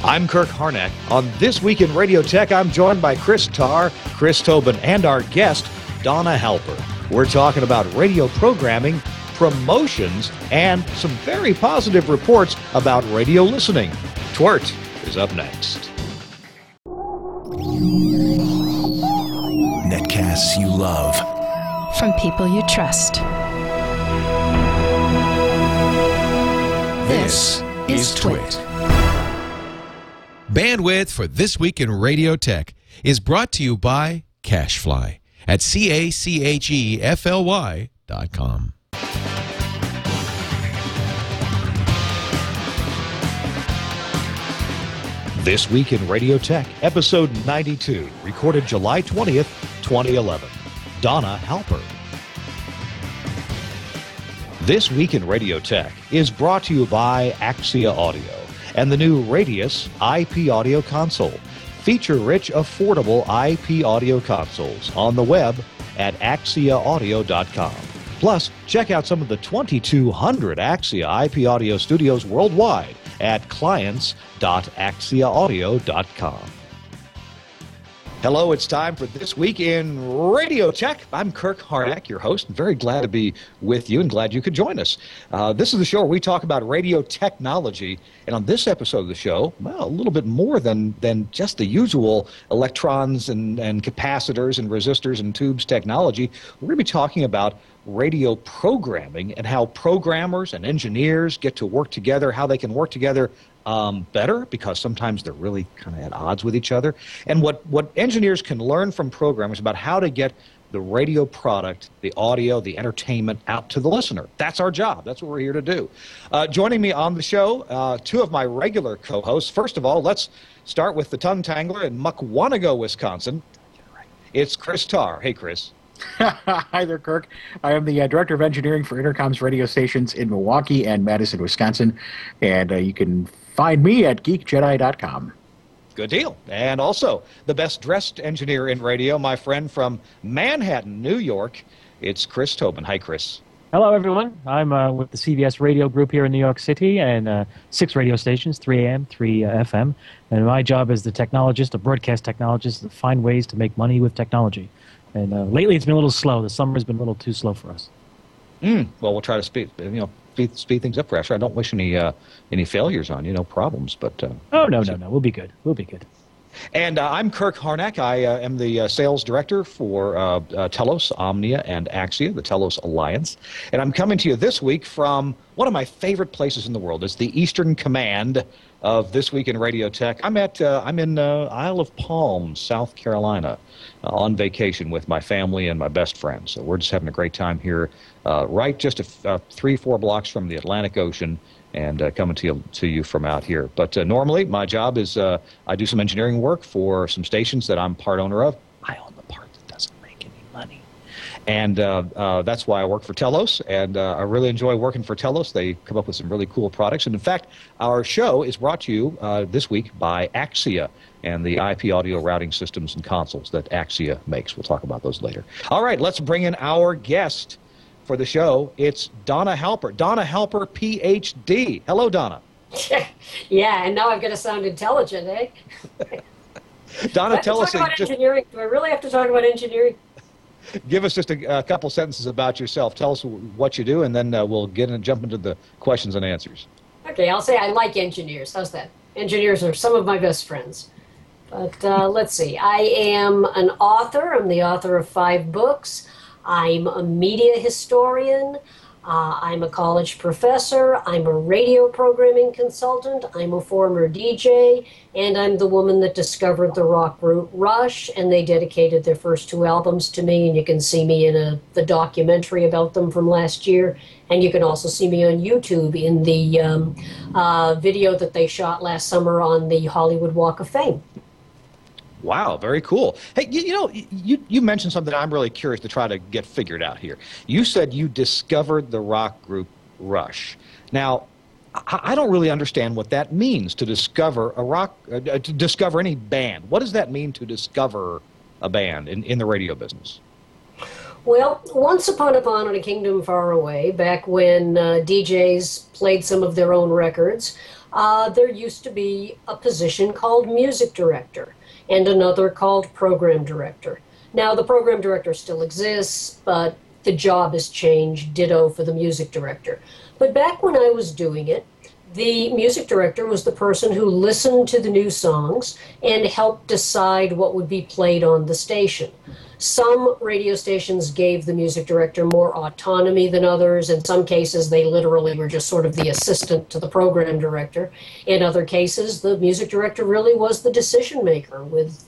I'm Kirk Harnack. On This Week in Radio Tech, I'm joined by Chris Tarr, Chris Tobin, and our guest, Donna Halper. We're talking about radio programming, promotions, and some very positive reports about radio listening. Twert is up next. Netcasts you love. From people you trust. This is Twit. Bandwidth for This Week in Radio Tech is brought to you by Cachefly at CACHEFLY.com. This Week in Radio Tech, episode 92, recorded July 20th, 2011. Donna Halper. This Week in Radio Tech is brought to you by Axia Audio and the new Radius IP audio console. Feature-rich, affordable IP audio consoles on the web at axiaaudio.com. Plus, check out some of the 2,200 Axia IP audio studios worldwide at clients.axiaaudio.com. Hello, it's time for This Week in Radio Tech. I'm Kirk Harnack, your host. I'm very glad to be with you and glad you could join us. This is the show where we talk about radio technology. And on this episode of the show, well, a little bit more than just the usual electrons and capacitors and resistors and tubes technology. We're going to be talking about radio programming and how programmers and engineers get to work together, how they can work together better, because sometimes they're really kind of at odds with each other, and what engineers can learn from programmers about how to get the radio product, the audio, the entertainment out to the listener. That's our job. That's what we're here to do. Joining me on the show, two of my regular co-hosts. First of all, let's start with the tongue tangler in Mukwonago, Wisconsin. It's Chris Tarr. Hey, Chris. Hi there, Kirk. I am the Director of Engineering for Intercom's radio stations in Milwaukee and Madison, Wisconsin. And you can find me at geekjedi.com. Good deal. And also, the best-dressed engineer in radio, my friend from Manhattan, New York, it's Chris Tobin. Hi, Chris. Hello, everyone. I'm with the CBS radio group here in New York City, and 6 radio stations, 3 AM, 3 FM. And my job as the technologist, a broadcast technologist, is to find ways to make money with technology. And lately it's been a little slow. The summer's been a little too slow for us. Well, we'll try to speed things up for us. I don't wish any failures on you, no problems. But no, we'll be good. We'll be good. And I'm Kirk Harnack. I am the sales director for Telos, Omnia, and Axia, the Telos Alliance. And I'm coming to you this week from one of my favorite places in the world. It's the Eastern Command of This Week in Radio Tech. I'm in Isle of Palms, South Carolina, on vacation with my family and my best friend. So we're just having a great time here, right just 3-4 blocks from the Atlantic Ocean, and coming to you from out here. But normally my job is I do some engineering work for some stations that I'm part owner of. I own the part that doesn't make any money. And that's why I work for Telos, and I really enjoy working for Telos. They come up with some really cool products. And in fact, our show is brought to you this week by Axia and the IP audio routing systems and consoles that Axia makes. We'll talk about those later. All right, let's bring in our guest for the show. It's Donna Halper. Donna Halper, Ph.D. Hello, Donna. Yeah, and now I've got to sound intelligent, eh? Donna, tell us. About engineering. Do I really have to talk about engineering? Give us just a couple sentences about yourself. Tell us what you do, and then we'll jump into the questions and answers. Okay, I'll say I like engineers. How's that? Engineers are some of my best friends. But let's see. I am an author. I'm the author of 5 books. I'm a media historian. I'm a college professor. I'm a radio programming consultant. I'm a former DJ. And I'm the woman that discovered the rock group Rush. And they dedicated their first 2 albums to me. And you can see me in the documentary about them from last year. And you can also see me on YouTube in the video that they shot last summer on the Hollywood Walk of Fame. Wow, very cool. Hey, you mentioned something I'm really curious to try to get figured out here. You said you discovered the rock group Rush. Now, I don't really understand what that means, to discover to discover any band. What does that mean, to discover a band in the radio business? Well, once upon a kingdom far away, back when DJs played some of their own records, there used to be a position called music director and another called program director. Now, the program director still exists, but the job has changed, ditto for the music director. But back when I was doing it, the music director was the person who listened to the new songs and helped decide what would be played on the station. Some radio stations gave the music director more autonomy than others. In some cases, they literally were just sort of the assistant to the program director. In other cases, the music director really was the decision maker with,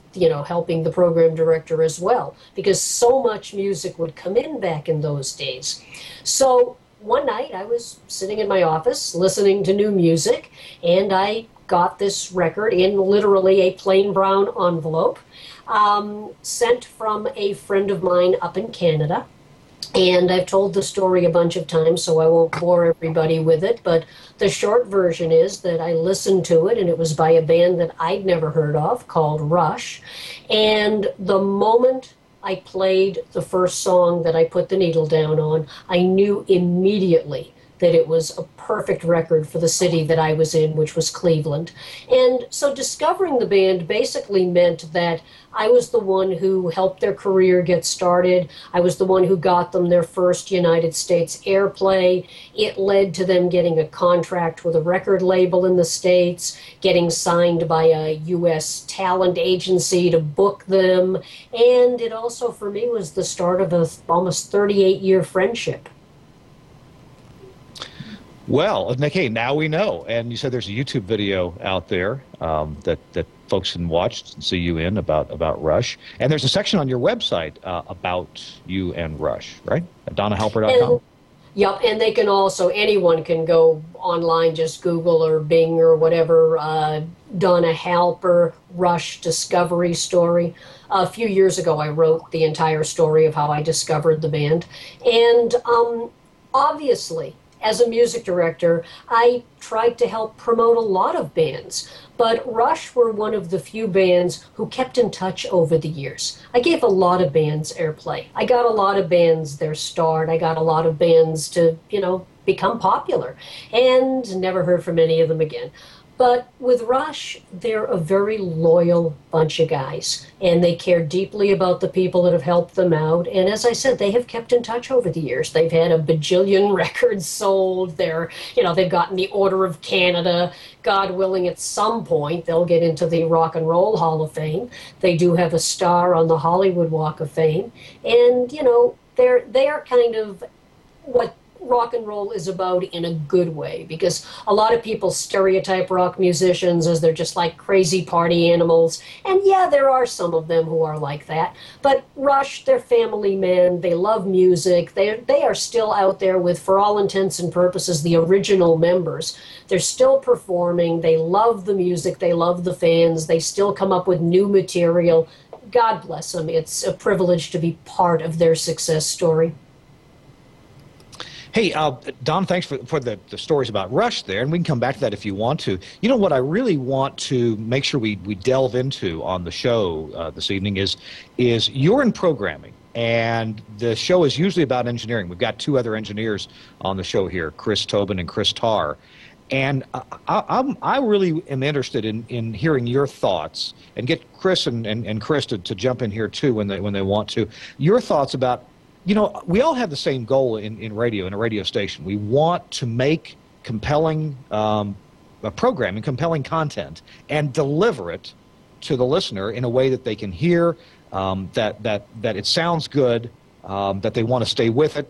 helping the program director as well, because so much music would come in back in those days. So one night I was sitting in my office listening to new music, and I got this record in literally a plain brown envelope, sent from a friend of mine up in Canada. And I've told the story a bunch of times, so I won't bore everybody with it. But the short version is that I listened to it, and it was by a band that I'd never heard of called Rush. And the moment I played the first song that I put the needle down on, I knew immediately that it was a perfect record for the city that I was in, which was Cleveland. And so discovering the band basically meant that I was the one who helped their career get started. I was the one who got them their first United States airplay. It led to them getting a contract with a record label in the States, getting signed by a U.S. talent agency to book them. And it also, for me, was the start of a almost 38-year friendship. Well, okay, now we know. And you said there's a YouTube video out there that folks can watch and see you in about Rush. And there's a section on your website about you and Rush, right? At DonnaHalper.com. Yep, and they can also, anyone can go online, just Google or Bing or whatever, Donna Halper, Rush Discovery Story. A few years ago, I wrote the entire story of how I discovered the band. And obviously, as a music director, I tried to help promote a lot of bands, but Rush were one of the few bands who kept in touch over the years. I gave a lot of bands airplay. I got a lot of bands their start. I got a lot of bands to, become popular, and never heard from any of them again. But with Rush, they're a very loyal bunch of guys, and they care deeply about the people that have helped them out. And as I said, they have kept in touch over the years. They've had a bajillion records sold. They've gotten the Order of Canada. God willing, at some point, they'll get into the Rock and Roll Hall of Fame. They do have a star on the Hollywood Walk of Fame. And, they are kind of what rock and roll is about in a good way, because a lot of people stereotype rock musicians as they're just like crazy party animals. And yeah, there are some of them who are like that. But Rush, they're family men. They love music. They are still out there with, for all intents and purposes, the original members. They're still performing. They love the music. They love the fans. They still come up with new material. God bless them. It's a privilege to be part of their success story. Hey, Don, thanks for the stories about Rush there, and we can come back to that if you want to. You know what I really want to make sure we delve into on the show this evening is you're in programming, and the show is usually about engineering. We've got two other engineers on the show here, Chris Tobin and Chris Tarr. And I really am interested in hearing your thoughts, and get Chris and Chris to jump in here too when they want to. Your thoughts about, we all have the same goal in radio, in a radio station. We want to make compelling programming, compelling content, and deliver it to the listener in a way that they can hear, that it sounds good, that they want to stay with it.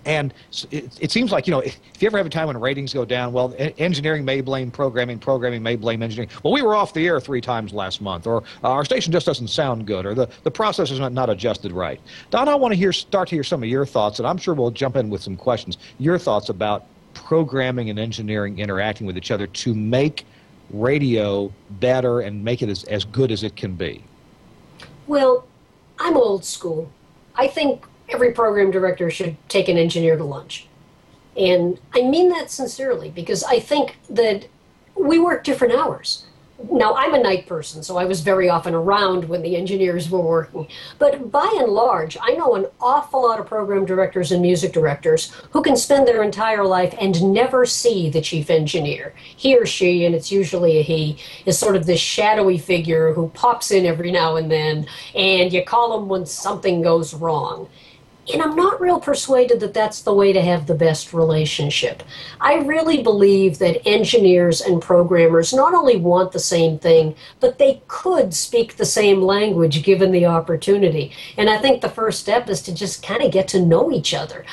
And it seems like, if you ever have a time when ratings go down, well, engineering may blame programming, programming may blame engineering. Well, we were off the air 3 times last month, or our station just doesn't sound good, or the process is not adjusted right. Don, I want to start to hear some of your thoughts, and I'm sure we'll jump in with some questions. Your thoughts about programming and engineering interacting with each other to make radio better and make it as good as it can be. Well, I'm old school. I think every program director should take an engineer to lunch. And I mean that sincerely, because I think that we work different hours. now, I'm a night person, so I was very often around when the engineers were working. But by and large, I know an awful lot of program directors and music directors who can spend their entire life and never see the chief engineer. He or she, and it's usually a he, is sort of this shadowy figure who pops in every now and then, and you call him when something goes wrong. And I'm not real persuaded that that's the way to have the best relationship. I really believe that engineers and programmers not only want the same thing, but they could speak the same language given the opportunity. And I think the first step is to just kind of get to know each other.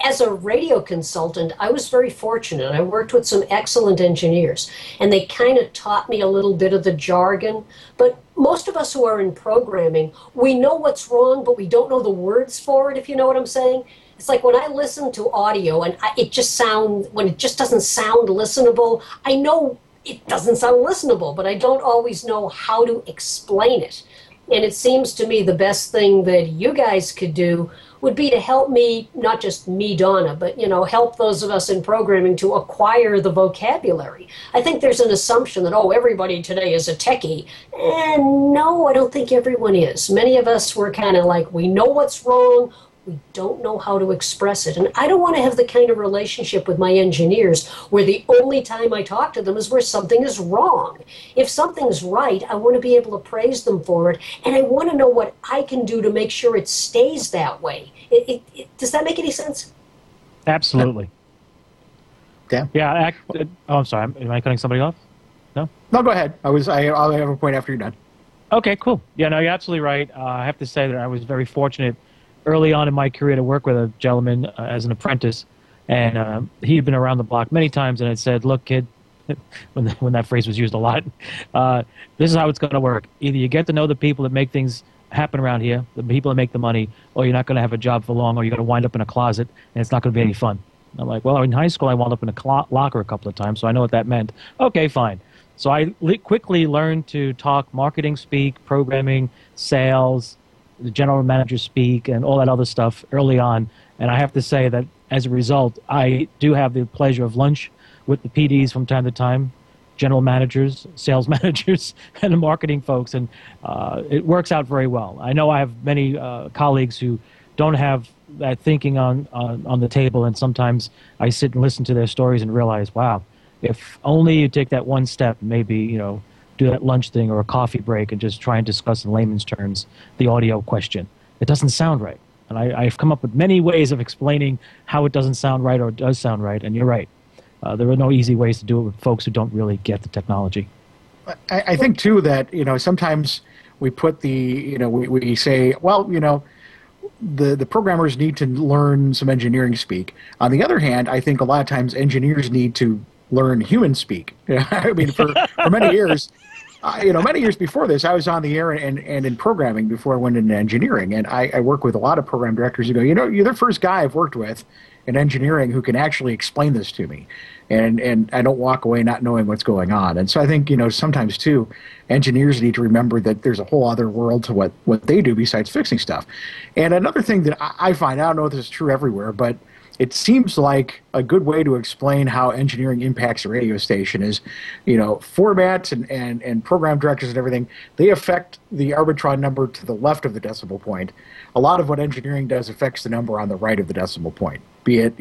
As a radio consultant, I was very fortunate. I worked with some excellent engineers, and they kind of taught me a little bit of the jargon. But most of us who are in programming, we know what's wrong, but we don't know the words for it, if you know what I'm saying. It's like when I listen to audio and when it just doesn't sound listenable, I know it doesn't sound listenable, but I don't always know how to explain it. And it seems to me the best thing that you guys could do would be to help me, not just me, Donna, but, help those of us in programming to acquire the vocabulary. I think there's an assumption that, everybody today is a techie. And no, I don't think everyone is. Many of us were kind of like, we know what's wrong, we don't know how to express it. And I don't want to have the kind of relationship with my engineers where the only time I talk to them is where something is wrong. If something's right, I want to be able to praise them for it, and I want to know what I can do to make sure it stays that way. Does that make any sense? Absolutely. Yeah. Yeah. I'm sorry. Am I cutting somebody off? No? No, go ahead. I'll have a point after you're done. Okay, cool. Yeah, no, you're absolutely right. I have to say that I was very fortunate early on in my career to work with a gentleman as an apprentice, and he had been around the block many times and had said, look, kid, when that phrase was used a lot, this is how it's going to work. Either you get to know the people that make things happen around here, the people that make the money, or you're not going to have a job for long, or you're going to wind up in a closet, and it's not going to be any fun. I'm like, well, in high school, I wound up in a locker a couple of times, so I know what that meant. Okay, fine. So I quickly learned to talk marketing speak, programming, sales, the general manager speak, and all that other stuff early on. And I have to say that as a result, I do have the pleasure of lunch with the PDs from time to time, general managers, sales managers, and the marketing folks, and it works out very well. I know I have many colleagues who don't have that thinking on the table, and sometimes I sit and listen to their stories and realize, wow, if only you take that one step, maybe, do that lunch thing or a coffee break and just try and discuss in layman's terms the audio question. It doesn't sound right. And I've come up with many ways of explaining how it doesn't sound right or it does sound right, and you're right. There are no easy ways to do it with folks who don't really get the technology. I think, too, that, sometimes we put we say, well, the programmers need to learn some engineering speak. On the other hand, I think a lot of times engineers need to learn human speak. I mean, for many years, many years before this, I was on the air and in programming before I went into engineering. And I work with a lot of program directors who go, you're the first guy I've worked with in engineering who can actually explain this to me. And I don't walk away not knowing what's going on. And so I think, sometimes, too, engineers need to remember that there's a whole other world to what they do besides fixing stuff. And another thing that I find, I don't know if this is true everywhere, but it seems like a good way to explain how engineering impacts a radio station is, formats and program directors and everything, they affect the arbitron number to the left of the decimal point. A lot of what engineering does affects the number on the right of the decimal point, be it,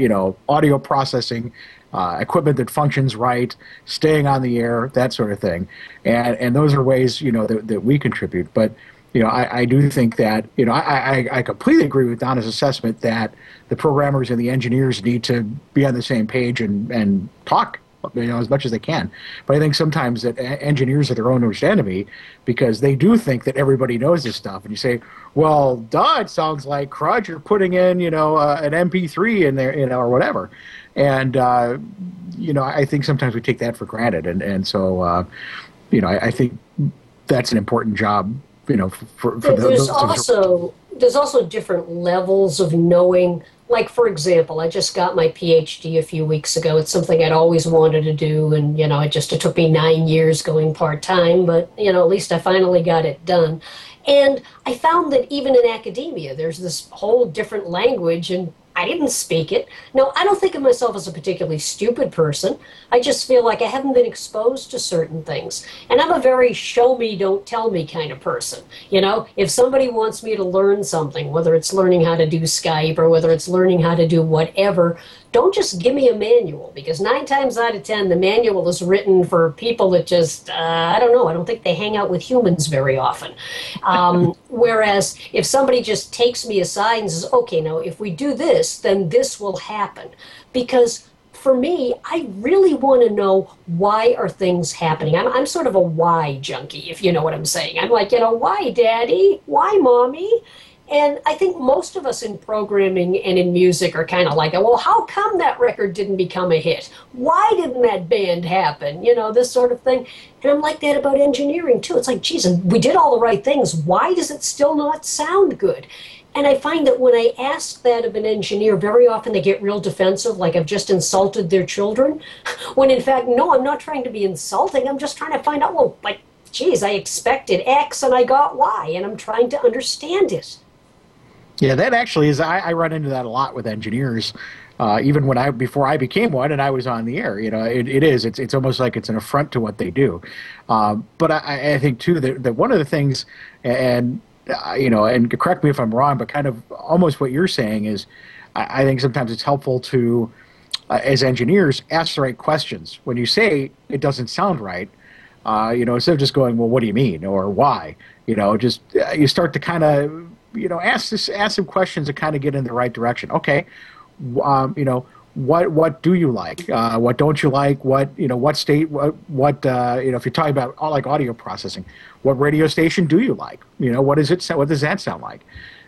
audio processing, equipment that functions right, staying on the air, that sort of thing. And those are ways, that we contribute. But, I do think that, I completely agree with Donna's assessment that the programmers and the engineers need to be on the same page and talk, as much as they can. But I think sometimes that engineers are their own worst enemy because they do think that everybody knows this stuff. And you say, well, duh, it sounds like crud. You're putting in, an MP3 in there, or whatever. And, I think sometimes we take that for granted. And so, I think that's an important job, for there's also different levels of knowing. Like, for example, I just got my PhD a few weeks ago. It's something I'd always wanted to do, and, it took me 9 years going part-time, but, at least I finally got it done. And I found that even in academia, there's this whole different language, and I didn't speak it. No, I don't think of myself as a particularly stupid person. I just feel like I haven't been exposed to certain things. And I'm a very show me, don't tell me kind of person. You know, if somebody wants me to learn something, whether it's learning how to do Skype or whether it's learning how to do whatever, don't just give me a manual, because 9 times out of 10, the manual is written for people that just, I don't know, I don't think they hang out with humans very often. Whereas if somebody just takes me aside and says, okay, now if we do this, then this will happen. Because for me, I really want to know, why are things happening? I'm sort of a why junkie, if you know what I'm saying. I'm like, why, Daddy? Why, Mommy? And I think most of us in programming and in music are kind of like, well, how come that record didn't become a hit? Why didn't that band happen? This sort of thing. And I'm like that about engineering, too. It's like, geez, we did all the right things. Why does it still not sound good? And I find that when I ask that of an engineer, very often they get real defensive, like I've just insulted their children. When in fact, no, I'm not trying to be insulting. I'm just trying to find out, well, like, geez, I expected X and I got Y, and I'm trying to understand it. Yeah, that actually is. I run into that a lot with engineers, even before I became one and I was on the air. It's almost like it's an affront to what they do. But I think too that one of the things, and correct me if I'm wrong, but kind of almost what you're saying is, I think sometimes it's helpful to, as engineers, ask the right questions. When you say it doesn't sound right, instead of just going, well, what do you mean, or why? You start to kind of ask some questions to kind of get in the right direction. Okay, what do you like? What don't you like? What state? What if you're talking about like audio processing, what radio station do you like? What is it? What does that sound like?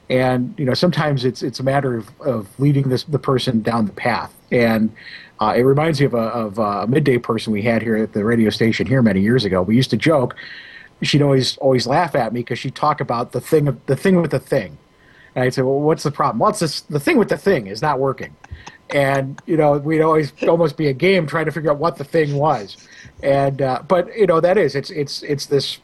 And sometimes it's a matter of leading the person down the path. And it reminds me of a midday person we had here at the radio station here many years ago. We used to joke. She'd always laugh at me because she'd talk about the thing with the thing, and I'd say, "Well, what's the problem?" "Well, it's the thing with the thing is not working," and we'd always almost be a game trying to figure out what the thing was, and but that is it's this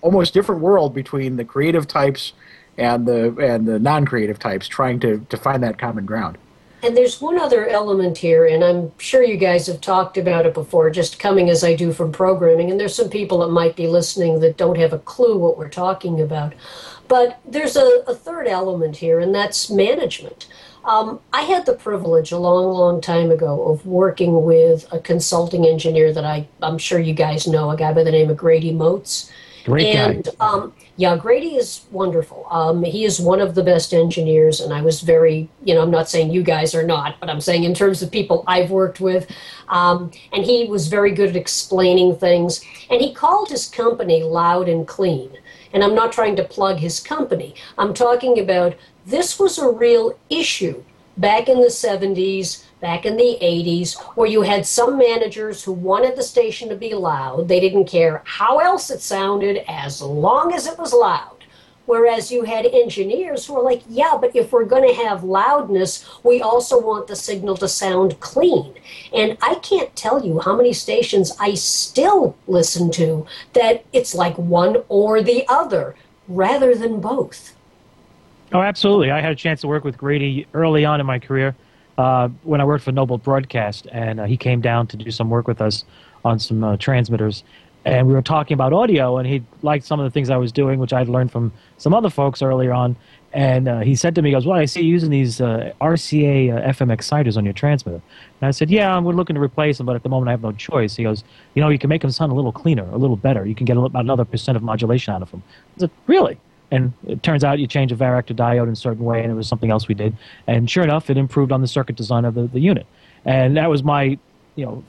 almost different world between the creative types and the non-creative types trying to find that common ground. And there's one other element here, and I'm sure you guys have talked about it before, just coming as I do from programming, and there's some people that might be listening that don't have a clue what we're talking about. But there's a third element here, and that's management. I had the privilege a long, long time ago of working with a consulting engineer that I'm sure you guys know, a guy by the name of Grady Moats. Great guy. Yeah, Grady is wonderful. He is one of the best engineers, and I was very, I'm not saying you guys are not, but I'm saying in terms of people I've worked with, and he was very good at explaining things, and he called his company Loud and Clean. And I'm not trying to plug his company. I'm talking about this was a real issue back in the 70s, back in the 80s, where you had some managers who wanted the station to be loud. They didn't care how else it sounded as long as it was loud. Whereas you had engineers who were like, yeah, but if we're going to have loudness, we also want the signal to sound clean. And I can't tell you how many stations I still listen to that it's like one or the other rather than both. Oh, absolutely. I had a chance to work with Grady early on in my career when I worked for Noble Broadcast, and he came down to do some work with us on some transmitters. And we were talking about audio, and he liked some of the things I was doing, which I'd learned from some other folks earlier on. And he said to me, he goes, well, I see you using these RCA FM exciters on your transmitter. And I said, yeah, we're looking to replace them, but at the moment I have no choice. He goes, you can make them sound a little cleaner, a little better. You can get about another % of modulation out of them. I said, really? And it turns out you change a varactor diode in a certain way, and it was something else we did. And sure enough, it improved on the circuit design of the unit. And that was my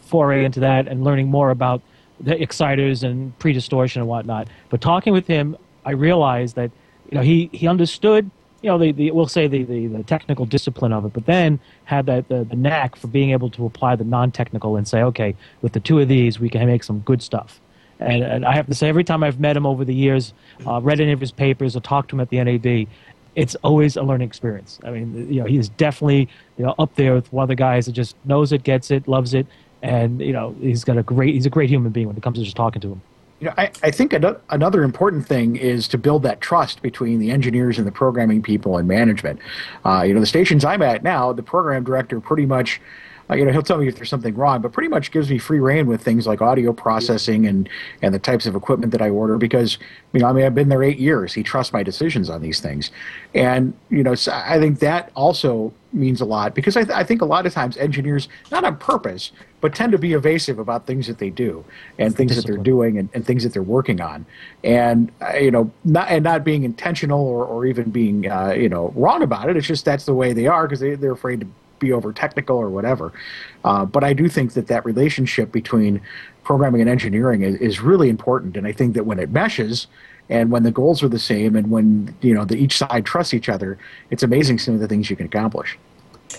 foray into that and learning more about the exciters and pre-distortion and whatnot. But talking with him, I realized that he understood we'll say the technical discipline of it, but then had the knack for being able to apply the non-technical and say, okay, with the two of these, we can make some good stuff. And I have to say, every time I've met him over the years, read any of his papers or talked to him at the NAB, it's always a learning experience. I mean, he's definitely up there with one of the guys that just knows it, gets it, loves it, and he's a great human being when it comes to just talking to him. I think another important thing is to build that trust between the engineers and the programming people and management. The stations I'm at now, the program director pretty much, he'll tell me if there's something wrong, but pretty much gives me free rein with things like audio processing and the types of equipment that I order because, I've been there 8 years. He trusts my decisions on these things. And, so I think that also means a lot because I think a lot of times engineers, not on purpose, but tend to be evasive about things that they do and things that they're doing and things that they're working on. And, not being intentional or even being, wrong about it. It's just that's the way they are because they're afraid to be over technical or whatever. But I do think that relationship between programming and engineering is really important. And I think that when it meshes and when the goals are the same and when, each side trusts each other, it's amazing some of the things you can accomplish.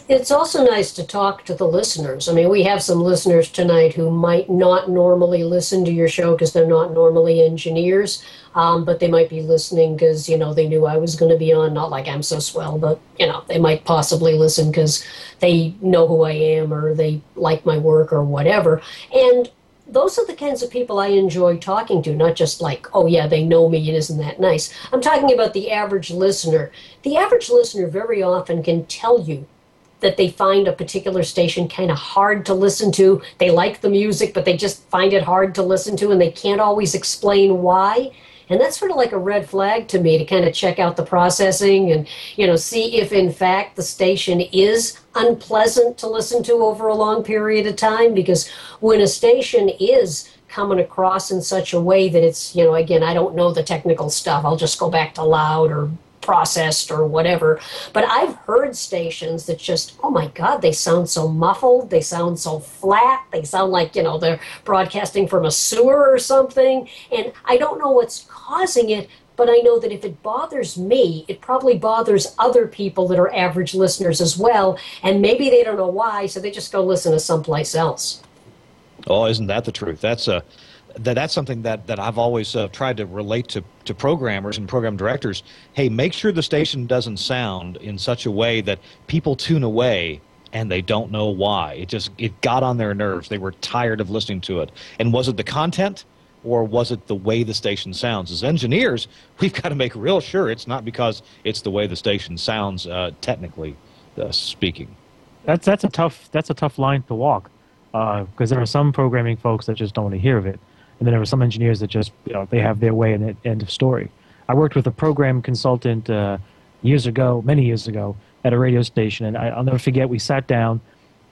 It's also nice to talk to the listeners. I mean, we have some listeners tonight who might not normally listen to your show because they're not normally engineers, but they might be listening because, they knew I was going to be on. Not like I'm so swell, but, they might possibly listen because they know who I am or they like my work or whatever. And those are the kinds of people I enjoy talking to, not just like, oh, yeah, they know me, and isn't that nice? I'm talking about the average listener. The average listener very often can tell you that they find a particular station kind of hard to listen to. They like the music, but they just find it hard to listen to, and they can't always explain why. And that's sort of like a red flag to me to kind of check out the processing and, see if, in fact, the station is unpleasant to listen to over a long period of time. Because when a station is coming across in such a way that it's, again, I don't know the technical stuff. I'll just go back to loud or processed or whatever. But I've heard stations that just, oh my God, they sound so muffled. They sound so flat. They sound like, they're broadcasting from a sewer or something. And I don't know what's causing it, but I know that if it bothers me, it probably bothers other people that are average listeners as well. And maybe they don't know why, so they just go listen to someplace else. Oh, isn't that the truth? That's something that I've always tried to relate to programmers and program directors. Hey, make sure the station doesn't sound in such a way that people tune away and they don't know why. It got on their nerves. They were tired of listening to it. And was it the content or was it the way the station sounds? As engineers, we've got to make real sure it's not because it's the way the station sounds technically speaking. That's a tough line to walk because there are some programming folks that just don't want to hear of it. And then there were some engineers that just, they have their way and end of story. I worked with a program consultant many years ago, at a radio station. And I'll never forget, we sat down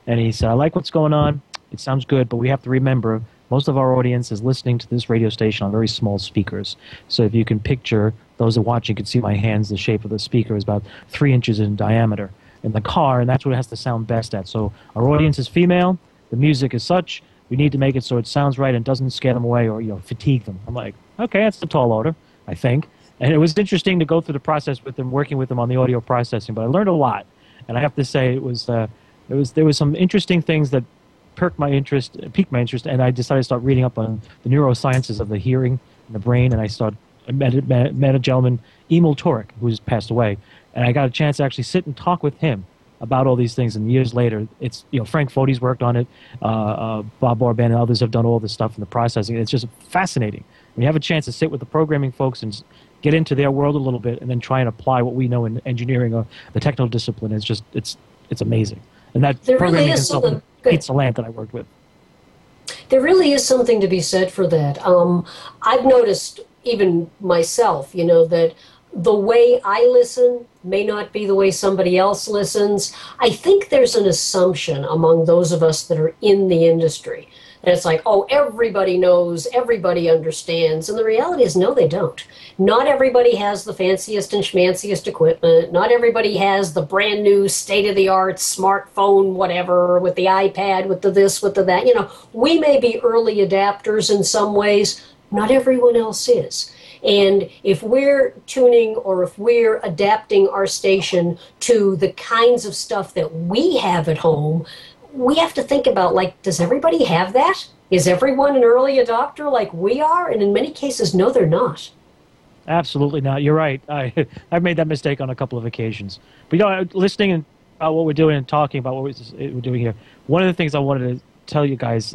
and he said, I like what's going on. It sounds good, but we have to remember most of our audience is listening to this radio station on very small speakers. So if you can picture, those that watch, you can see my hands, the shape of the speaker is about 3 inches in diameter in the car. And that's what it has to sound best at. So our audience is female. The music is such. We need to make it so it sounds right and doesn't scare them away or fatigue them. I'm like, okay, that's a tall order, I think. And it was interesting to go through the process with them, working with them on the audio processing. But I learned a lot, and I have to say there was some interesting things that piqued my interest, and I decided to start reading up on the neurosciences of the hearing and the brain. And I met a gentleman, Emil Turek, who's passed away, and I got a chance to actually sit and talk with him about all these things. And years later, it's Frank Fode's worked on it, Bob Barban and others have done all this stuff in the processing. It's just fascinating. When you have a chance to sit with the programming folks and get into their world a little bit, and then try and apply what we know in engineering or the technical discipline, it's amazing. And that there programming really is consultant, Pete Salant, that I worked with. There really is something to be said for that. I've noticed even myself, that the way I listen may not be the way somebody else listens. I think there's an assumption among those of us that are in the industry that it's like, oh, everybody knows, everybody understands. And the reality is, no, they don't. Not everybody has the fanciest and schmanciest equipment. Not everybody has the brand new state-of-the-art smartphone, whatever, with the iPad, with the this, with the that. We may be early adapters in some ways. Not everyone else is. And if we're tuning or if we're adapting our station to the kinds of stuff that we have at home, we have to think about, does everybody have that? Is everyone an early adopter like we are? And in many cases, no, they're not. Absolutely not. You're right. I've made that mistake on a couple of occasions. But, listening about what we're doing and talking about what we're doing here, one of the things I wanted to tell you guys,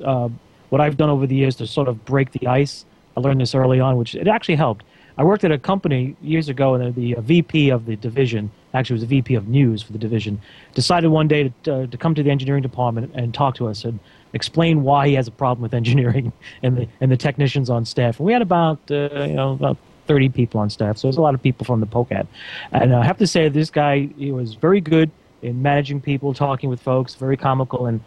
what I've done over the years to sort of break the ice I learned this early on, which it actually helped. I worked at a company years ago, and the VP of the division, actually it was the VP of news for the division, decided one day to come to the engineering department and talk to us and explain why he has a problem with engineering and the technicians on staff. And we had about 30 people on staff, so there's a lot of people from the POCAT. And I have to say, this guy, he was very good in managing people, talking with folks, very comical, and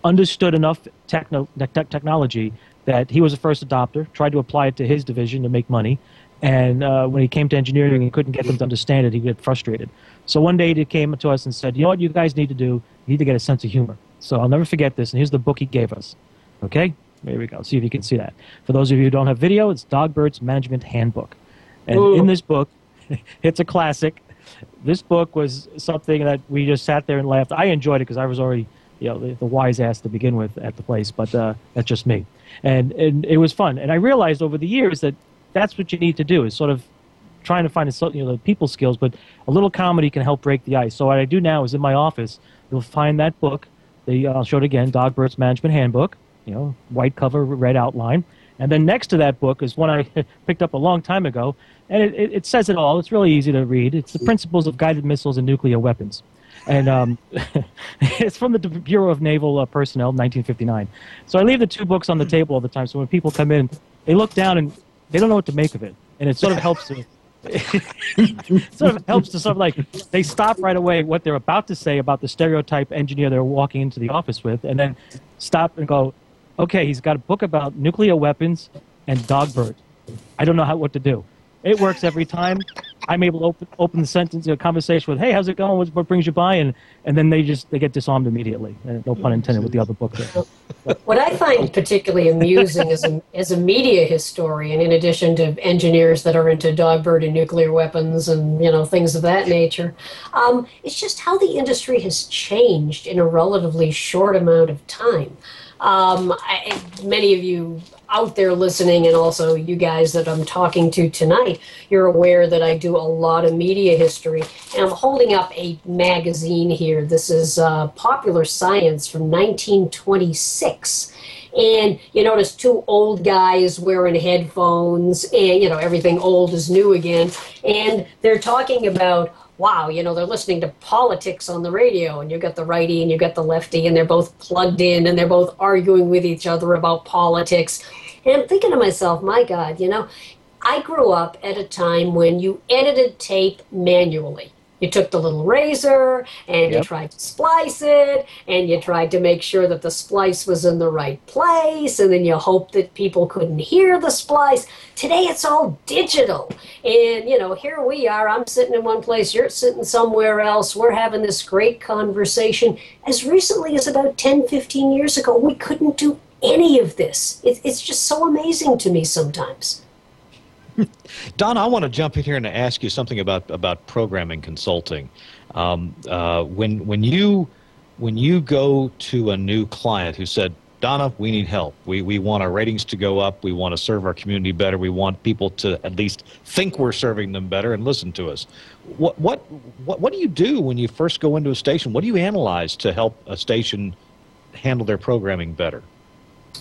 understood enough technology that he was a first adopter, tried to apply it to his division to make money. And when he came to engineering and couldn't get them to understand it, he'd get frustrated. So one day he came to us and said, you know what you guys need to do? You need to get a sense of humor. So I'll never forget this, and here's the book he gave us. Okay? There we go. See if you can see that. For those of you who don't have video, it's Dogbert's Management Handbook. And in this book, it's a classic. This book was something that we just sat there and laughed. I enjoyed it because I was already the wise ass to begin with at the place, but that's just me. And it was fun. And I realized over the years that that's what you need to do, is sort of trying to find the people skills, but a little comedy can help break the ice. So what I do now is in my office, you'll find that book. I'll show it again, Dogbert's Management Handbook, white cover, red outline. And then next to that book is one I picked up a long time ago, and it says it all. It's really easy to read. It's the Principles of Guided Missiles and Nuclear Weapons. And it's from the Bureau of Naval Personnel, 1959. So I leave the two books on the table all the time, so when people come in, they look down and they don't know what to make of it. And it sort of helps to... they stop right away what they're about to say about the stereotype engineer they're walking into the office with, and then stop and go, okay, he's got a book about nuclear weapons and Dogbert. I don't know what to do. It works every time. I'm able to open the sentence, a conversation with, hey, how's it going? What brings you by? And then they get disarmed immediately. No pun intended with the other book there. What I find particularly amusing as a media historian, in addition to engineers that are into Dogbert and nuclear weapons and things of that nature, it's just how the industry has changed in a relatively short amount of time. Many of you out there listening, and also you guys that I'm talking to tonight, you're aware that I do a lot of media history, and I'm holding up a magazine here. This is Popular Science from 1926. And you notice two old guys wearing headphones, and everything old is new again, and they're talking about, wow, they're listening to politics on the radio, and you've got the righty and you've got the lefty, and they're both plugged in, and they're both arguing with each other about politics. And I'm thinking to myself, my God, I grew up at a time when you edited tape manually. You took the little razor, and you tried to splice it, and you tried to make sure that the splice was in the right place, and then you hoped that people couldn't hear the splice. Today, it's all digital. And, here we are. I'm sitting in one place. You're sitting somewhere else. We're having this great conversation. As recently as about 10, 15 years ago, we couldn't do any of this. It's just so amazing to me sometimes. Donna, I want to jump in here and ask you something about programming consulting. When you go to a new client who said, Donna, we need help. We want our ratings to go up. We want to serve our community better. We want people to at least think we're serving them better and listen to us. What do you do when you first go into a station? What do you analyze to help a station handle their programming better?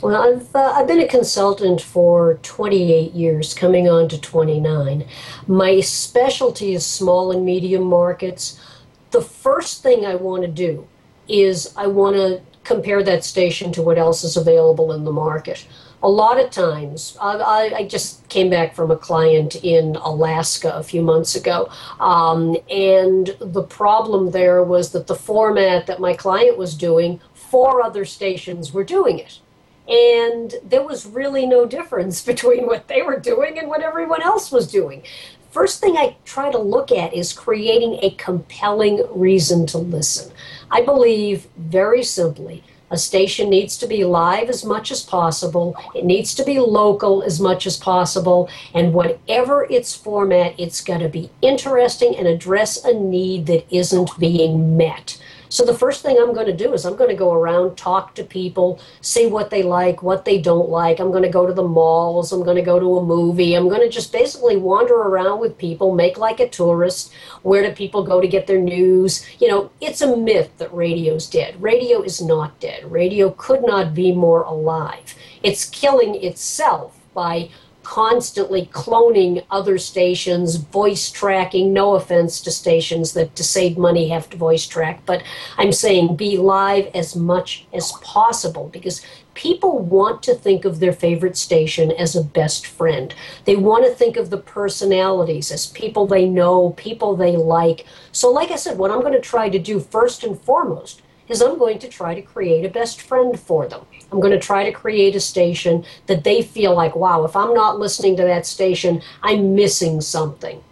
Well, I've been a consultant for 28 years, coming on to 29. My specialty is small and medium markets. The first thing I want to do is I want to compare that station to what else is available in the market. A lot of times, I just came back from a client in Alaska a few months ago, and the problem there was that the format that my client was doing, 4 other stations were doing it. And there was really no difference between what they were doing and what everyone else was doing. First thing I try to look at is creating a compelling reason to listen. I believe, very simply, a station needs to be live as much as possible. It needs to be local as much as possible. And whatever its format, it's got to be interesting and address a need that isn't being met. So the first thing I'm going to do is I'm going to go around, talk to people, see what they like, what they don't like. I'm going to go to the malls. I'm going to go to a movie. I'm going to just basically wander around with people, make like a tourist. Where do people go to get their news? It's a myth that radio's dead. Radio is not dead. Radio could not be more alive. It's killing itself by constantly cloning other stations, voice tracking. No offense to stations that to save money have to voice track, but I'm saying be live as much as possible, because people want to think of their favorite station as a best friend. They want to think of the personalities as people they know, people they like. So like I said, what I'm going to try to do first and foremost is I'm going to try to create a best friend for them. I'm going to try to create a station that they feel like, wow, if I'm not listening to that station, I'm missing something.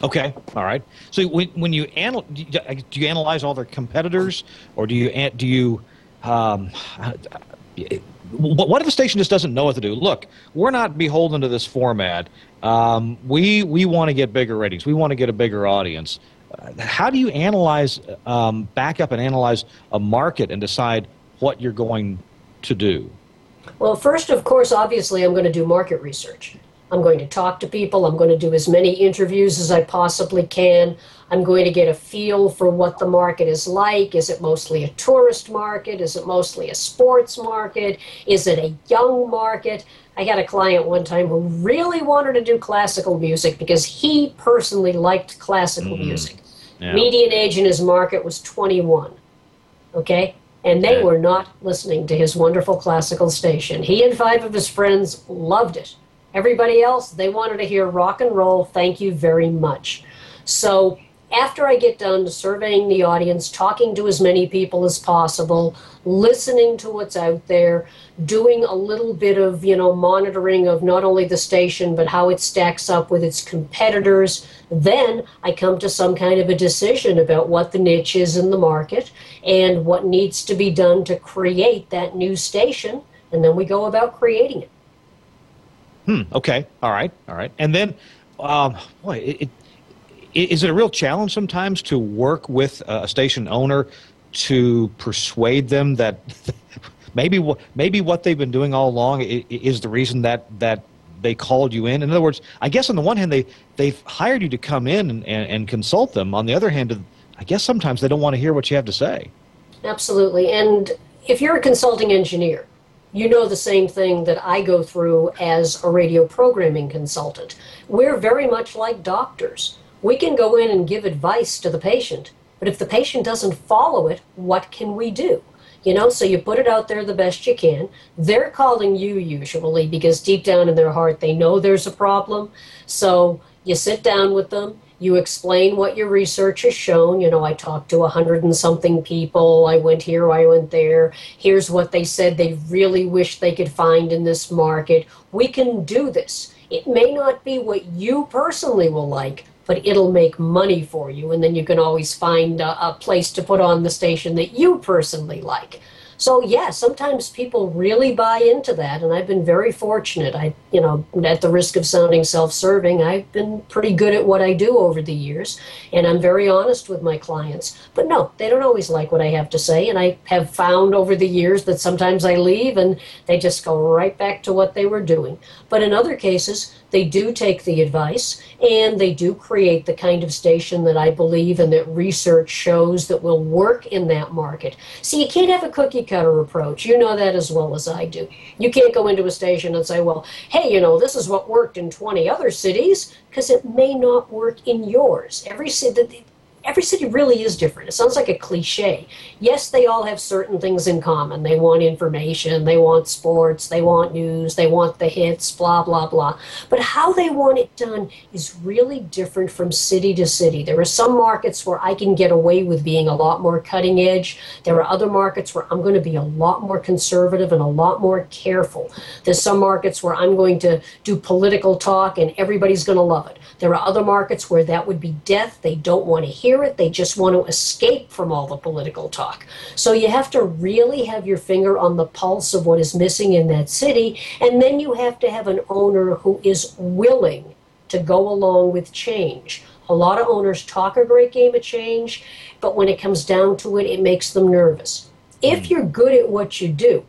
Okay, all right. So when you do you analyze all their competitors, or do you what if a station just doesn't know what to do? Look, we're not beholden to this format. We want to get bigger ratings. We want to get a bigger audience. How do you analyze, back up and analyze a market and decide what you're going to do? Well, first, of course, obviously, I'm going to do market research. I'm going to talk to people. I'm going to do as many interviews as I possibly can. I'm going to get a feel for what the market is like. Is it mostly a tourist market? Is it mostly a sports market? Is it a young market? I had a client one time who really wanted to do classical music because he personally liked classical music. Yeah. Median age in his market was 21. Okay? And they were not listening to his wonderful classical station. He and 5 of his friends loved it. Everybody else, they wanted to hear rock and roll. Thank you very much. So after I get done surveying the audience, talking to as many people as possible, listening to what's out there, doing a little bit of, monitoring of not only the station, but how it stacks up with its competitors, then I come to some kind of a decision about what the niche is in the market and what needs to be done to create that new station, and then we go about creating it. Okay. All right. And then, is it a real challenge sometimes to work with a station owner to persuade them that maybe what they've been doing all along is the reason that they called you in? In other words, I guess on the one hand they've hired you to come in and consult them. On the other hand, I guess sometimes they don't want to hear what you have to say. Absolutely. And if you're a consulting engineer, you know the same thing that I go through as a radio programming consultant. We're very much like doctors. We can go in and give advice to the patient, but if the patient doesn't follow it, what can we do? So you put it out there the best you can. They're calling you usually because deep down in their heart they know there's a problem. So you sit down with them. You explain what your research has shown. I talked to 100 and something people. I went here, I went there. Here's what they said they really wish they could find in this market. We can do this. It may not be what you personally will like, but it'll make money for you. And then you can always find a place to put on the station that you personally like. So yeah, sometimes people really buy into that, and I've been very fortunate. At the risk of sounding self-serving, I've been pretty good at what I do over the years, and I'm very honest with my clients. But no, they don't always like what I have to say, and I have found over the years that sometimes I leave and they just go right back to what they were doing. But in other cases, they do take the advice, and they do create the kind of station that I believe and that research shows that will work in that market. See, you can't have a cookie cutter approach. You know that as well as I do. You can't go into a station and say, well, hey, this is what worked in 20 other cities, because it may not work in yours. Every city really is different. It sounds like a cliche. Yes, they all have certain things in common. They want information, they want sports, they want news, they want the hits, blah, blah, blah. But how they want it done is really different from city to city. There are some markets where I can get away with being a lot more cutting edge. There are other markets where I'm going to be a lot more conservative and a lot more careful. There's some markets where I'm going to do political talk and everybody's going to love it. There are other markets where that would be death. They don't want to hear it. They just want to escape from all the political talk. So you have to really have your finger on the pulse of what is missing in that city, and then you have to have an owner who is willing to go along with change. A lot of owners talk a great game of change, but when it comes down to it, it makes them nervous. If you're good at what you do,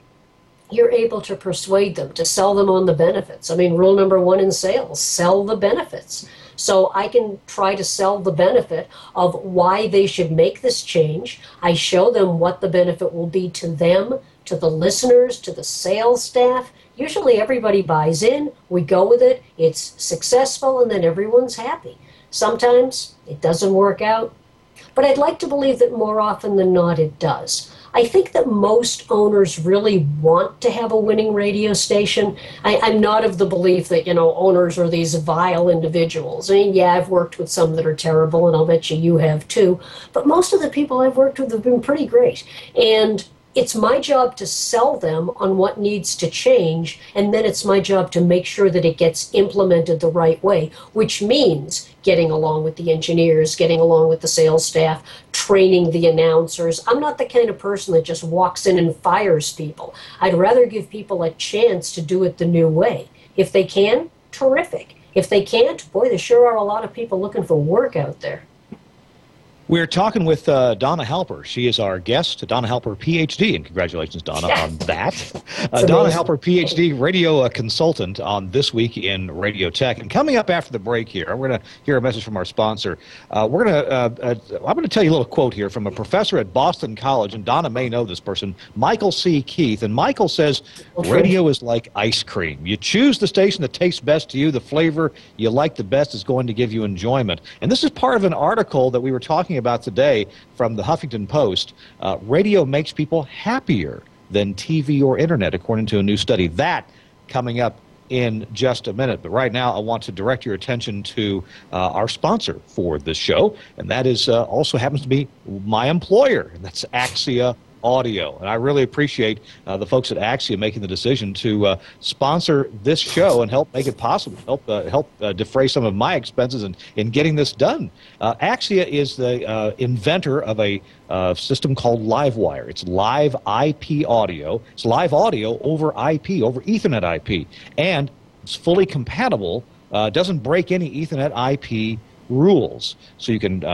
you're able to persuade them, to sell them on the benefits. Rule number 1 in sales, sell the benefits. So I can try to sell the benefit of why they should make this change. I show them what the benefit will be to them, to the listeners, to the sales staff. usually everybody buys in, we go with it, it's successful, and then everyone's happy. Sometimes it doesn't work out, but I'd like to believe that more often than not it does. I think that most owners really want to have a winning radio station. I'm not of the belief that, owners are these vile individuals. I mean, yeah, I've worked with some that are terrible, and I'll bet you have too. But most of the people I've worked with have been pretty great. And it's my job to sell them on what needs to change, and then it's my job to make sure that it gets implemented the right way, which means getting along with the engineers, getting along with the sales staff, training the announcers. I'm not the kind of person that just walks in and fires people. I'd rather give people a chance to do it the new way. If they can, terrific. If they can't, boy, there sure are a lot of people looking for work out there. We're talking with Donna Halper. She is our guest, Donna Halper, Ph.D., and congratulations, Donna, on that. Donna Halper, Ph.D., radio consultant on This Week in Radio Tech. And coming up after the break here, we're going to hear a message from our sponsor. I'm going to tell you a little quote here from a professor at Boston College, and Donna may know this person, Michael C. Keith. And Michael says, radio is like ice cream. You choose the station that tastes best to you. The flavor you like the best is going to give you enjoyment. And this is part of an article that we were talking about today from the Huffington Post. Radio makes people happier than TV or internet, according to a new study. That coming up in just a minute. But right now, I want to direct your attention to our sponsor for this show, and that is also happens to be my employer, and that's Axia Audio. And I really appreciate the folks at Axia making the decision to sponsor this show and help make it possible, help defray some of my expenses in getting this done. Axia is the inventor of a system called LiveWire. It's live IP audio. It's live audio over IP, over Ethernet IP. And it's fully compatible, doesn't break any Ethernet IP rules. So you can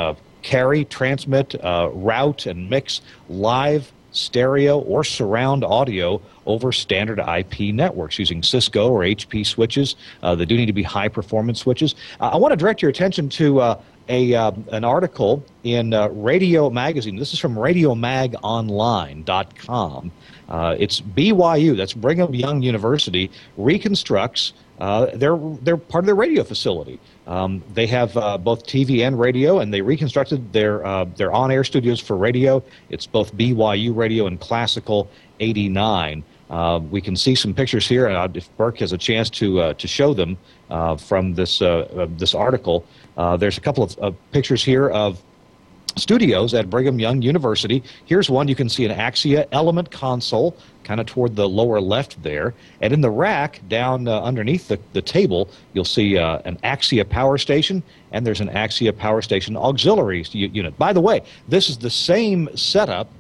carry, transmit, route, and mix live stereo or surround audio over standard IP networks using Cisco or HP switches. They do need to be high-performance switches. I want to direct your attention to an article in Radio Magazine. This is from RadioMagOnline.com. It's BYU, that's Brigham Young University, reconstructs they're part of their radio facility. They have both TV and radio, and they reconstructed their on-air studios for radio. It's both BYU radio and Classical 89. We can see some pictures here, and if Burke has a chance to show them from this article, there's a couple of pictures here of studios at Brigham Young University. Here's one. You can see an Axia Element console kind of toward the lower left there. And in the rack down underneath the table, you'll see an Axia power station, and there's an Axia power station auxiliary unit. By the way, this is the same setup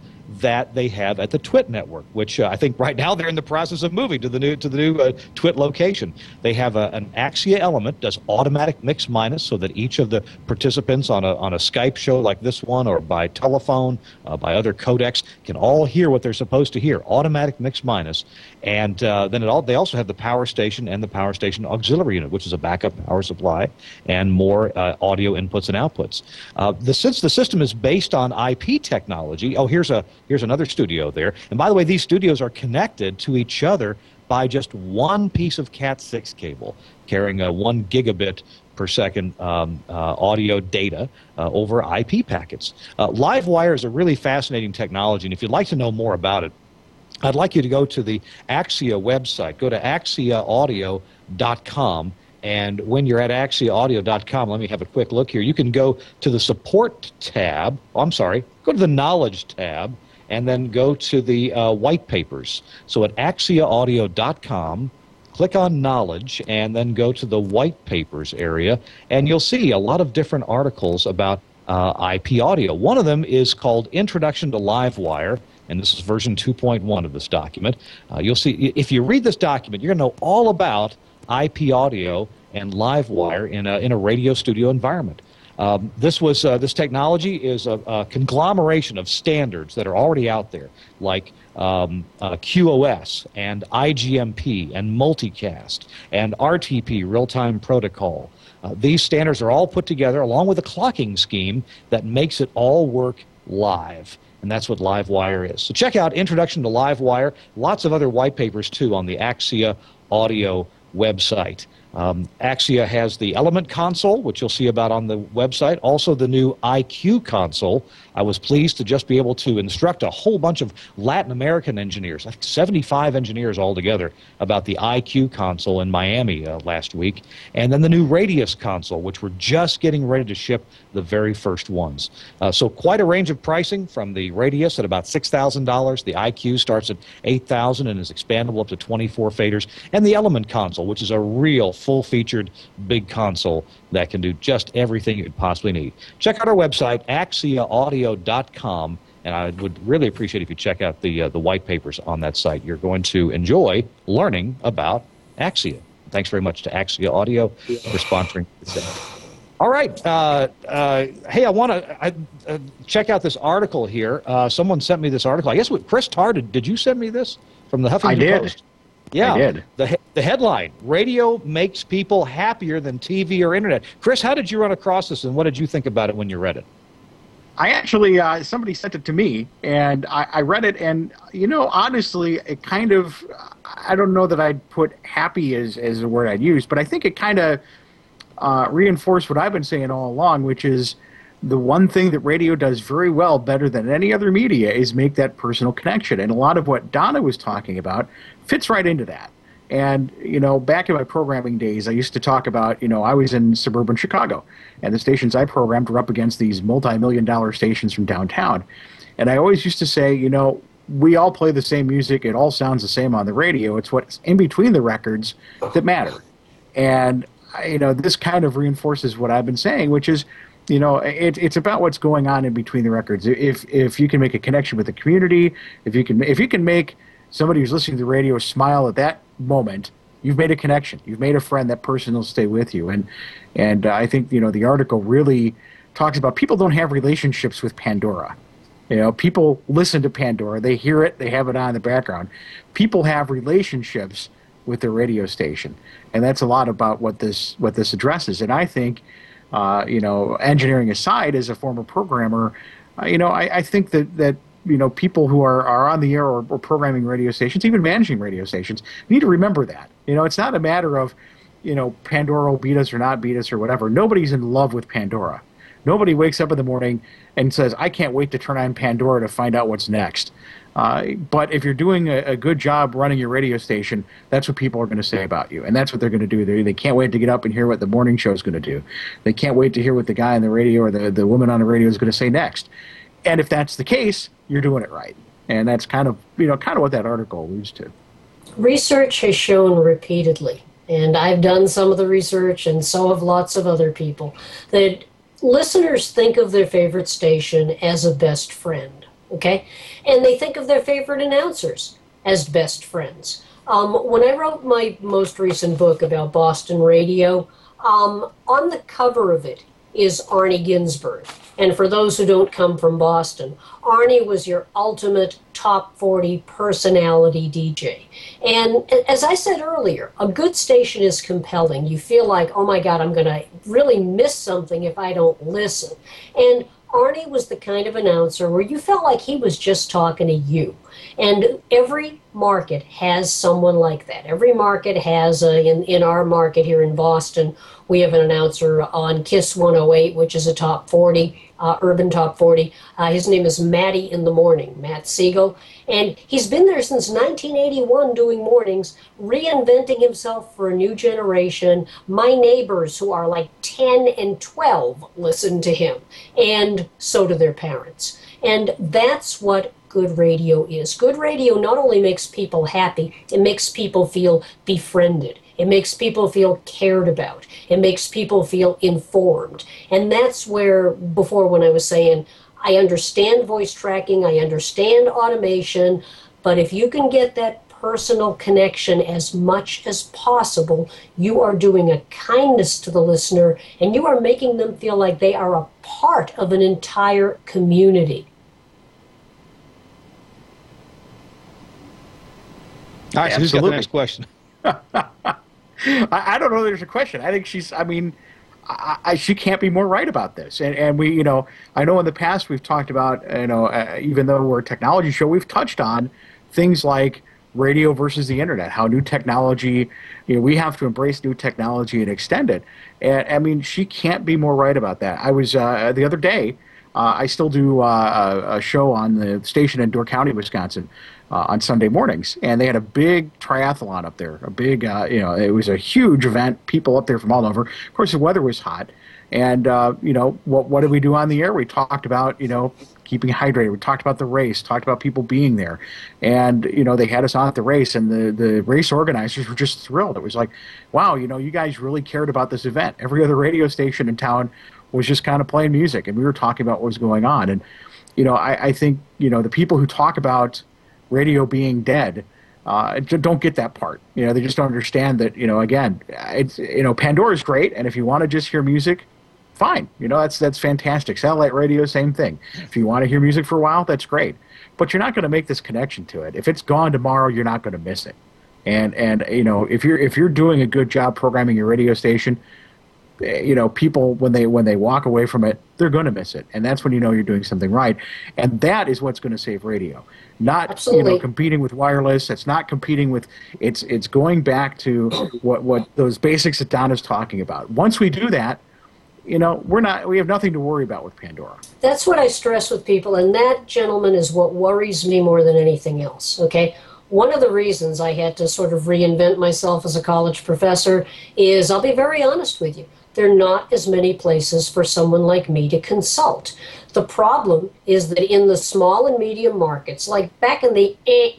that they have at the TWIT network, which I think right now they're in the process of moving to the new TWIT location. They have an Axia element, does automatic mix minus, so that each of the participants on a Skype show like this one, or by telephone, by other codecs, can all hear what they're supposed to hear. Automatic mix minus, and then they also have the power station and the power station auxiliary unit, which is a backup power supply and more audio inputs and outputs. Since the system is based on IP technology, here's another studio there. And by the way, these studios are connected to each other by just one piece of Cat6 cable, carrying a 1 gigabit per second audio data over IP packets. LiveWire is a really fascinating technology, and if you'd like to know more about it, I'd like you to go to the Axia website. Go to axiaaudio.com. And when you're at axiaaudio.com, let me have a quick look here. You can go to the support tab. Go to the knowledge tab, and then go to the white papers. So at axiaaudio.com, click on knowledge, and then go to the white papers area, and you'll see a lot of different articles about IP audio. One of them is called Introduction to LiveWire, and this is version 2.1 of this document. You'll see, if you read this document, you're going to know all about IP audio and LiveWire in a radio studio environment. This technology is a conglomeration of standards that are already out there, like QoS and IGMP and multicast and RTP, real-time protocol. These standards are all put together along with a clocking scheme that makes it all work live. And that's what LiveWire is. So check out Introduction to LiveWire. Lots of other white papers, too, on the Axia Audio website. Axia has the Element console, which you'll see about on the website. Also the new IQ console. I was pleased to just be able to instruct a whole bunch of Latin American engineers, I think 75 engineers altogether, about the IQ console in Miami last week. And then the new Radius console, which we're just getting ready to ship the very first ones. So quite a range of pricing, from the Radius at about $6,000. The IQ starts at $8,000 and is expandable up to 24 faders. And the Element console, which is a real full-featured big console that can do just everything you could possibly need. Check out our website, axiaaudio.com, and I would really appreciate if you check out the white papers on that site. You're going to enjoy learning about Axia. Thanks very much to Axia Audio for sponsoring this. All right. Hey, I want to check out this article here. Someone sent me this article. I guess Chris Tarr, did you send me this from the Huffington Post? Yeah, I did. The headline, Radio Makes People Happier Than TV or Internet. Chris, how did you run across this, and what did you think about it when you read it? I actually, somebody sent it to me, and I read it, and, honestly, it kind of, I don't know that I'd put happy as a word I'd use, but I think it kind of reinforced what I've been saying all along, which is the one thing that radio does very well, better than any other media, is make that personal connection. And a lot of what Donna was talking about fits right into that. And, back in my programming days, I used to talk about, I was in suburban Chicago, and the stations I programmed were up against these multi-million-dollar stations from downtown. And I always used to say, we all play the same music. It all sounds the same on the radio. It's what's in between the records that matter. And, this kind of reinforces what I've been saying, which is, it's about what's going on in between the records. If you can make a connection with the community, if you can make somebody who's listening to the radio smile at that moment, you've made a connection. You've made a friend. That person will stay with you. And I think the article really talks about people don't have relationships with Pandora. People listen to Pandora. They hear it. They have it on in the background. People have relationships with their radio station, and that's a lot about what this addresses. And I think, engineering aside, as a former programmer, I think that people who are on the air or programming radio stations, even managing radio stations, need to remember that. It's not a matter of, Pandora will beat us or not beat us or whatever. Nobody's in love with Pandora. Nobody wakes up in the morning and says, I can't wait to turn on Pandora to find out what's next. But if you're doing a good job running your radio station, that's what people are going to say about you. And that's what they're going to do. They can't wait to get up and hear what the morning show is going to do. They can't wait to hear what the guy on the radio or the woman on the radio is going to say next. And if that's the case, you're doing it right. And that's kind of what that article alludes to. Research has shown repeatedly, and I've done some of the research, and so have lots of other people, that listeners think of their favorite station as a best friend, okay? And they think of their favorite announcers as best friends. When I wrote my most recent book about Boston radio, on the cover of it is Arnie Ginsberg. And for those who don't come from Boston, Arnie was your ultimate top 40 personality DJ. And as I said earlier, a good station is compelling. You feel like, oh my God, I'm going to really miss something if I don't listen. And Arnie was the kind of announcer where you felt like he was just talking to you. And every market has someone like that. Every market has, in our market here in Boston, we have an announcer on KISS 108, which is a top 40, urban top 40. His name is Matty in the Morning, Matt Siegel. And he's been there since 1981 doing mornings, reinventing himself for a new generation. My neighbors, who are like 10 and 12, listen to him, and so do their parents. And that's what good radio is. Good radio not only makes people happy, it makes people feel befriended. It makes people feel cared about. It makes people feel informed. And that's where, before when I was saying, I understand voice tracking, I understand automation, but if you can get that personal connection as much as possible, you are doing a kindness to the listener, and you are making them feel like they are a part of an entire community. All right, so who's got the next question? I don't know. There's a question. I think she can't be more right about this. And we, I know in the past we've talked about, even though we're a technology show, we've touched on things like radio versus the internet, how new technology, we have to embrace new technology and extend it. And I mean, she can't be more right about that. I was, the other day, I still do a show on the station in Door County, Wisconsin, on Sunday mornings, and they had a big triathlon up there. A big, it was a huge event. People up there from all over. Of course, the weather was hot, and what did we do on the air? We talked about keeping hydrated. We talked about the race. Talked about people being there, and they had us on at the race, and the race organizers were just thrilled. It was like, wow, you guys really cared about this event. Every other radio station in town was just kind of playing music, and we were talking about what was going on. And I think the people who talk about radio being dead don't get that part. They just don't understand that. Again, it's Pandora's great, and if you want to just hear music, fine. That's fantastic. Satellite radio, same thing. If you want to hear music for a while, that's great. But you're not going to make this connection to it. If it's gone tomorrow, you're not going to miss it. And if you're doing a good job programming your radio station, people when they walk away from it, they're going to miss it, and that's when you're doing something right. And that is what's going to save radio. Not Absolutely. Competing with wireless. It's not competing with. It's going back to what those basics that Donna's talking about. Once we do that, we have nothing to worry about with Pandora. That's what I stress with people, and that, gentlemen, is what worries me more than anything else. Okay. One of the reasons I had to sort of reinvent myself as a college professor is, I'll be very honest with you, there are not as many places for someone like me to consult. The problem is that in the small and medium markets, like back in the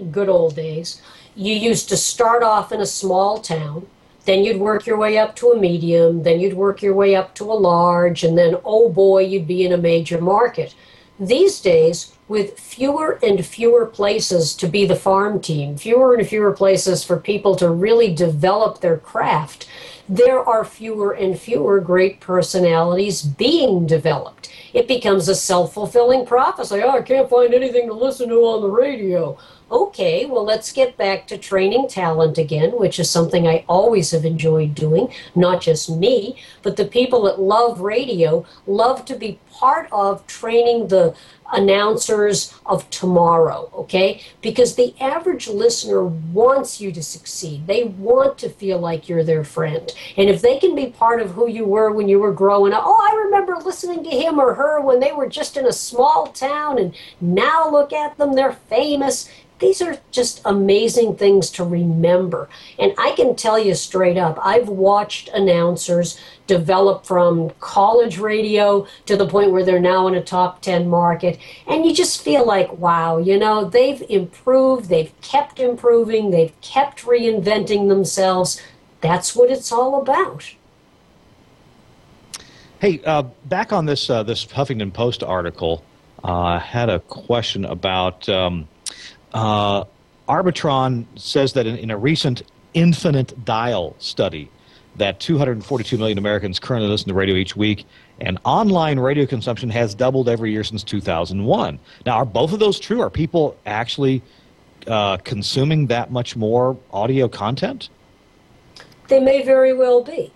good old days, you used to start off in a small town, then you'd work your way up to a medium, then you'd work your way up to a large, and then, oh boy, you'd be in a major market. These days, with fewer and fewer places to be the farm team, fewer and fewer places for people to really develop their craft, there are fewer and fewer great personalities being developed. It becomes a self-fulfilling prophecy. Oh, I can't find anything to listen to on the radio. Okay, well, let's get back to training talent again, which is something I always have enjoyed doing. Not just me, but the people that love radio love to be part of training the announcers of tomorrow, okay? Because the average listener wants you to succeed. They want to feel like you're their friend. And if they can be part of who you were when you were growing up, oh, I remember listening to him or her when they were just in a small town, and now look at them, they're famous. These are just amazing things to remember. And I can tell you straight up, I've watched announcers develop from college radio to the point where they're now in a top 10 market. And you just feel like, wow, they've improved, they've kept improving, they've kept reinventing themselves. That's what it's all about. Hey, back on this Huffington Post article, I had a question about... Arbitron says that in a recent infinite dial study that 242 million Americans currently listen to radio each week, and online radio consumption has doubled every year since 2001. Now, are both of those true? Are people actually consuming that much more audio content? They may very well be.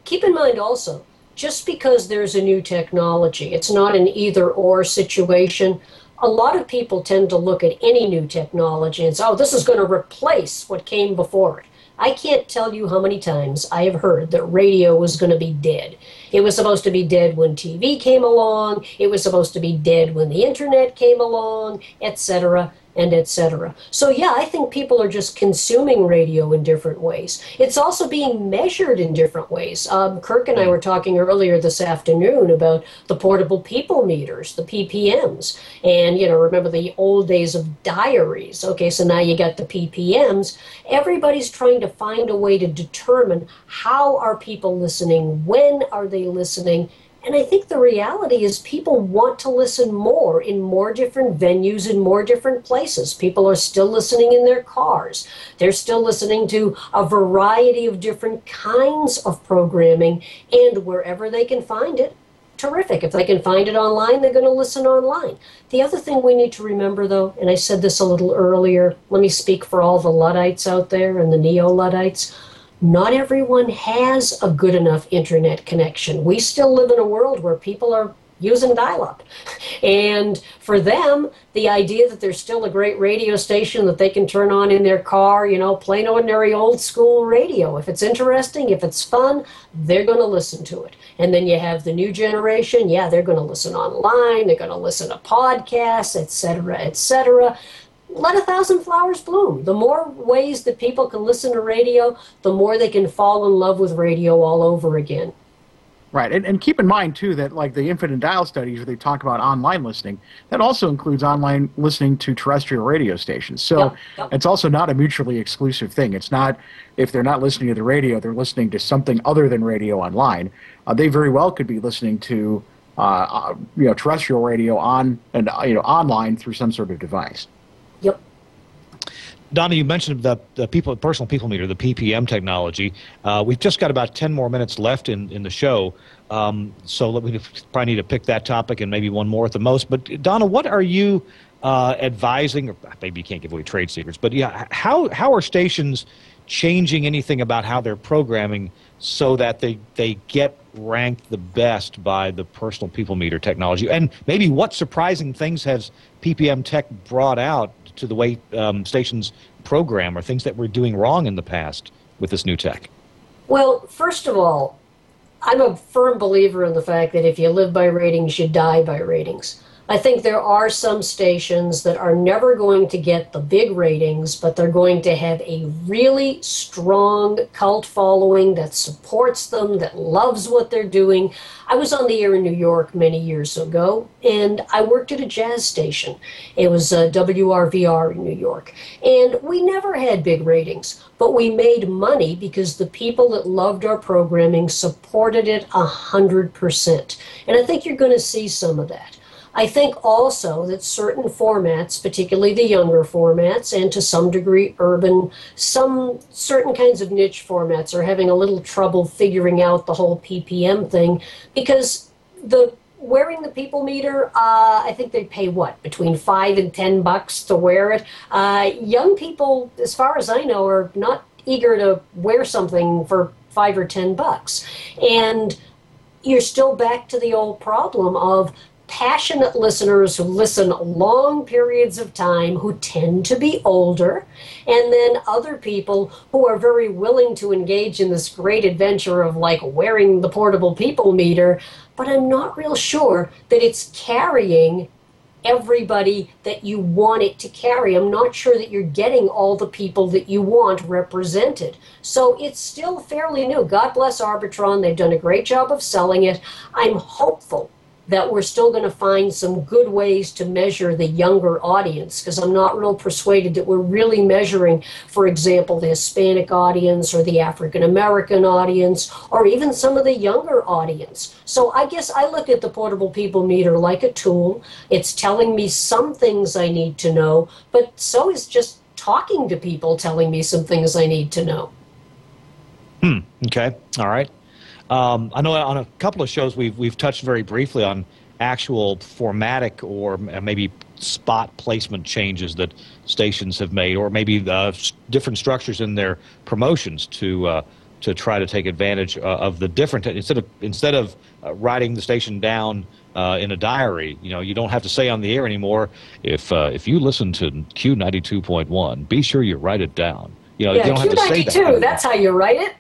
Keep in mind also, just because there's a new technology, it's not an either-or situation. A lot of people tend to look at any new technology and say, oh, this is going to replace what came before it. I can't tell you how many times I have heard that radio was going to be dead. It was supposed to be dead when TV came along. It was supposed to be dead when the internet came along, etc. and etc. So yeah, I think people are just consuming radio in different ways. It's also being measured in different ways. Kirk and I were talking earlier this afternoon about the portable people meters, the PPMs. And, remember the old days of diaries. Okay, so now you got the PPMs. Everybody's trying to find a way to determine how are people listening, when are they listening. And I think the reality is people want to listen more in more different venues, in more different places. People are still listening in their cars. They're still listening to a variety of different kinds of programming, and wherever they can find it, terrific. If they can find it online, they're going to listen online. The other thing we need to remember, though, and I said this a little earlier, let me speak for all the Luddites out there and the neo-Luddites, not everyone has a good enough internet connection. We still live in a world where people are using dial-up. And for them, the idea that there's still a great radio station that they can turn on in their car, plain ordinary old school radio. If it's interesting, if it's fun, they're going to listen to it. And then you have the new generation. Yeah, they're going to listen online. They're going to listen to podcasts, et cetera, et cetera. Let 1,000 flowers bloom. The more ways that people can listen to radio, the more they can fall in love with radio all over again. Right, and keep in mind, too, that like the infinite dial studies where they talk about online listening, that also includes online listening to terrestrial radio stations. So It's also not a mutually exclusive thing. It's not, if they're not listening to the radio, they're listening to something other than radio online. They very well could be listening to terrestrial radio online through some sort of device. Yep. Donna, you mentioned the personal people meter, the PPM technology. We've just got about 10 more minutes left in the show, so we probably need to pick that topic and maybe one more at the most. But Donna, what are you advising, or maybe you can't give away trade secrets, but yeah, how are stations changing anything about how they're programming so that they get ranked the best by the personal people meter technology? And maybe what surprising things has PPM Tech brought out to the way stations program, or things that we're doing wrong in the past with this new tech? Well, first of all, I'm a firm believer in the fact that if you live by ratings, you die by ratings. I think there are some stations that are never going to get the big ratings, but they're going to have a really strong cult following that supports them, that loves what they're doing. I was on the air in New York many years ago, and I worked at a jazz station. It was WRVR in New York. And we never had big ratings, but we made money because the people that loved our programming supported it 100%. And I think you're going to see some of that. I think also that certain formats, particularly the younger formats, and to some degree urban, some certain kinds of niche formats are having a little trouble figuring out the whole PPM thing, because wearing the people meter, I think they pay between $5 and $10 to wear it. Young people, as far as I know, are not eager to wear something for $5 or $10. And you're still back to the old problem of passionate listeners who listen long periods of time, who tend to be older, and then other people who are very willing to engage in this great adventure of wearing the portable people meter, but I'm not real sure that it's carrying everybody that you want it to carry. I'm not sure that you're getting all the people that you want represented. So it's still fairly new. God bless Arbitron. They've done a great job of selling it. I'm hopeful that we're still going to find some good ways to measure the younger audience, because I'm not real persuaded that we're really measuring, for example, the Hispanic audience or the African American audience, or even some of the younger audience. So I guess I look at the portable people meter like a tool. It's telling me some things I need to know, but so is just talking to people telling me some things I need to know. Okay. All right. I know on a couple of shows we've touched very briefly on actual formatic or maybe spot placement changes that stations have made, or maybe different structures in their promotions to try to take advantage of the different. Instead of writing the station down in a diary, you don't have to say on the air anymore, if you listen to Q92.1, be sure you write it down. You don't have to say that. Q92, that's how you write it.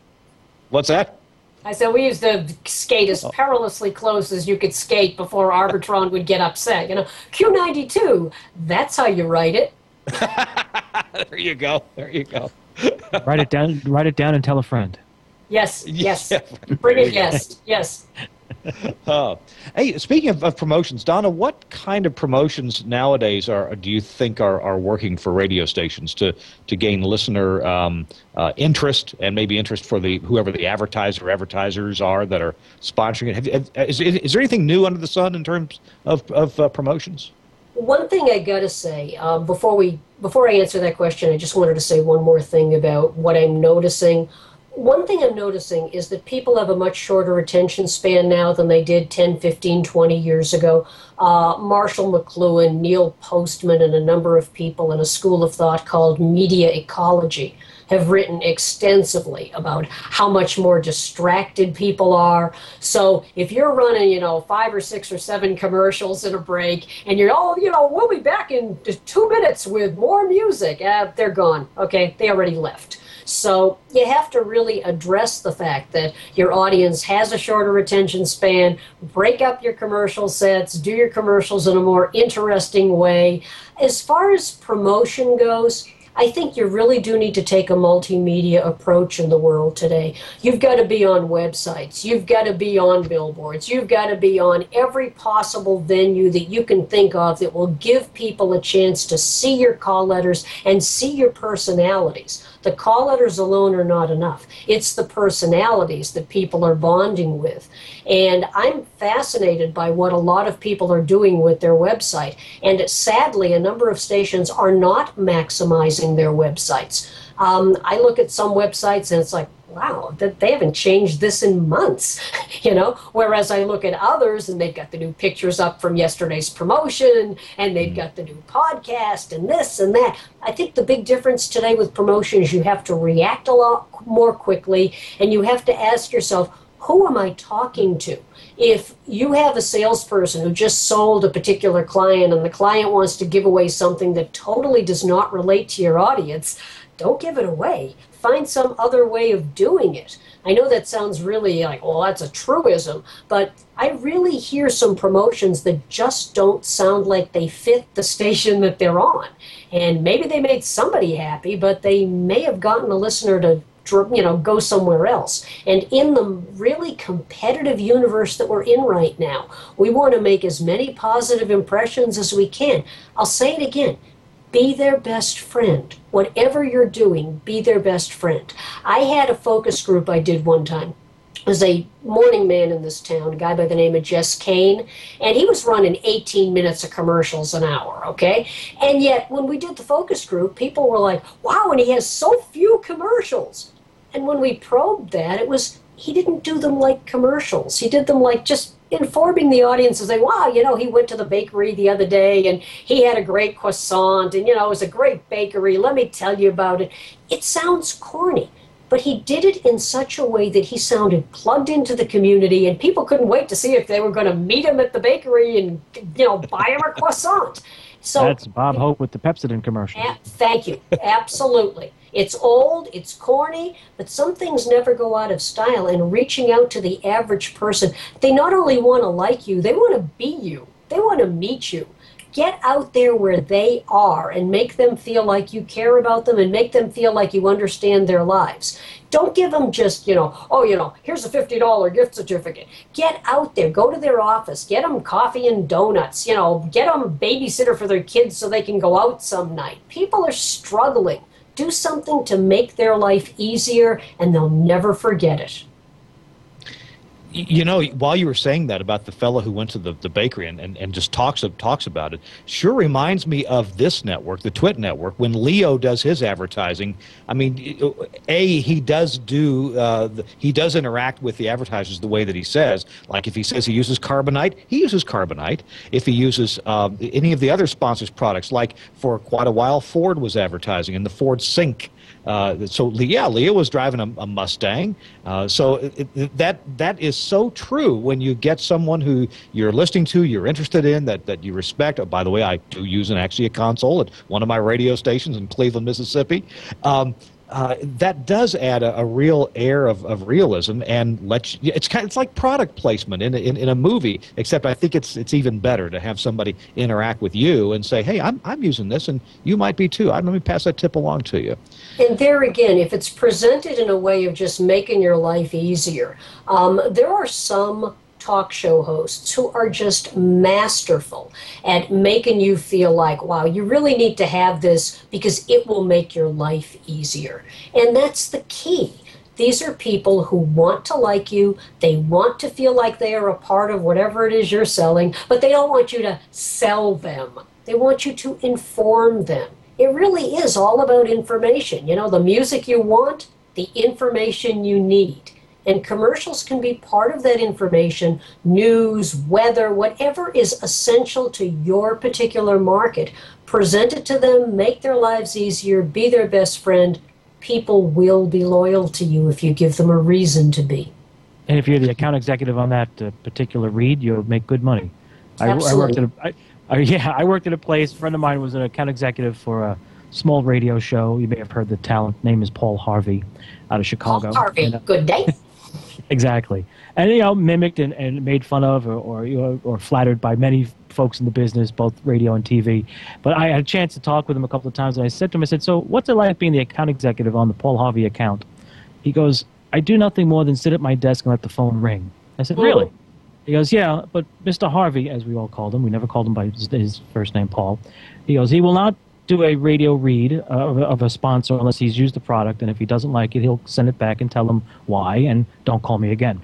What's that? I said we used to skate as perilously close as you could skate before Arbitron would get upset. Q92, that's how you write it. There you go. Write it down and tell a friend. Yes. Bring a guest. Yes. Hey, speaking of promotions, Donna, what kind of promotions nowadays do you think are working for radio stations to gain listener interest, and maybe interest for whoever the advertisers are that are sponsoring it? Is there anything new under the sun in terms of promotions? One thing I gotta say before I answer that question, I just wanted to say one more thing about what I'm noticing. one thing I'm noticing is that people have a much shorter attention span now than they did 10, 15, 20 years ago. Marshall McLuhan, Neil Postman, and a number of people in a school of thought called media ecology have written extensively about how much more distracted people are. So if you're running, 5 or 6 or 7 commercials in a break, and you're, we'll be back in 2 minutes with more music, they're gone. Okay, they already left. So you have to really address the fact that your audience has a shorter attention span, break up your commercial sets, do your commercials in a more interesting way. As far as promotion goes, I think you really do need to take a multimedia approach in the world today. You've got to be on websites. You've got to be on billboards. You've got to be on every possible venue that you can think of that will give people a chance to see your call letters and see your personalities. The call letters alone are not enough. It's the personalities that people are bonding with. And I'm fascinated by what a lot of people are doing with their website. And sadly, a number of stations are not maximizing their websites. I look at some websites and it's like, wow, they haven't changed this in months, whereas I look at others and they've got the new pictures up from yesterday's promotion and they've got the new podcast and this and that. I think the big difference today with promotion is you have to react a lot more quickly and you have to ask yourself, who am I talking to? If you have a salesperson who just sold a particular client and the client wants to give away something that totally does not relate to your audience, don't give it away. Find some other way of doing it. I know that sounds really like, well, that's a truism, but I really hear some promotions that just don't sound like they fit the station that they're on. And maybe they made somebody happy, but they may have gotten a listener to go somewhere else. And in the really competitive universe that we're in right now, we want to make as many positive impressions as we can. I'll say it again. Be their best friend. Whatever you're doing, be their best friend. I had a focus group I did one time. There's a morning man in this town, a guy by the name of Jess Kane, and he was running 18 minutes of commercials an hour, okay? And yet, when we did the focus group, people were like, wow, and he has so few commercials. And when we probed that, it was, he didn't do them like commercials. He did them like just informing the audience and saying, wow, he went to the bakery the other day and he had a great croissant and, it was a great bakery. Let me tell you about it. It sounds corny, but he did it in such a way that he sounded plugged into the community and people couldn't wait to see if they were going to meet him at the bakery and, buy him a croissant. So that's Bob Hope with the Pepsodent commercial. Thank you. Absolutely. It's old, it's corny, but some things never go out of style. And reaching out to the average person, they not only want to like you, they want to be you. They want to meet you. Get out there where they are and make them feel like you care about them and make them feel like you understand their lives. Don't give them just, here's a $50 gift certificate. Get out there. Go to their office. Get them coffee and donuts. Get them a babysitter for their kids so they can go out some night. People are struggling. Do something to make their life easier, and they'll never forget it. While you were saying that about the fellow who went to the bakery and just talks about it, sure reminds me of this network, the Twit network, when Leo does his advertising. I mean, he does interact with the advertisers the way that he says. Like if he says he uses carbonite, he uses carbonite. If he uses any of the other sponsors' products, like for quite a while Ford was advertising and the Ford Sync. Leo was driving a Mustang. That is so true when you get someone who you're listening to, you're interested in, that you respect. Oh, by the way, I do use actually a console at one of my radio stations in Cleveland, Mississippi. That does add a real air of realism, and it's like product placement in a movie. Except I think it's even better to have somebody interact with you and say, "Hey, I'm using this, and you might be too. Let me pass that tip along to you." And there again, if it's presented in a way of just making your life easier, there are some talk show hosts who are just masterful at making you feel like, wow, you really need to have this because it will make your life easier. And that's the key. These are people who want to like you. They want to feel like they are a part of whatever it is you're selling, but they don't want you to sell them. They want you to inform them. It really is all about information. The music you want, the information you need. And commercials can be part of that information, news, weather, whatever is essential to your particular market. Present it to them, make their lives easier, be their best friend. People will be loyal to you if you give them a reason to be. And if you're the account executive on that particular read, you'll make good money. Absolutely. I worked at a place. A friend of mine was an account executive for a small radio show. You may have heard the talent. Name is Paul Harvey, out of Chicago. Paul Harvey, good day. Exactly. And, mimicked and made fun of or flattered by many folks in the business, both radio and TV. But I had a chance to talk with him a couple of times, and I said to him, so what's it like being the account executive on the Paul Harvey account? He goes, I do nothing more than sit at my desk and let the phone ring. I said, really? He goes, yeah, but Mr. Harvey, as we all called him, we never called him by his first name, Paul. He goes, he will not do a radio read of a sponsor unless he's used the product, and if he doesn't like it, he'll send it back and tell them why, and don't call me again.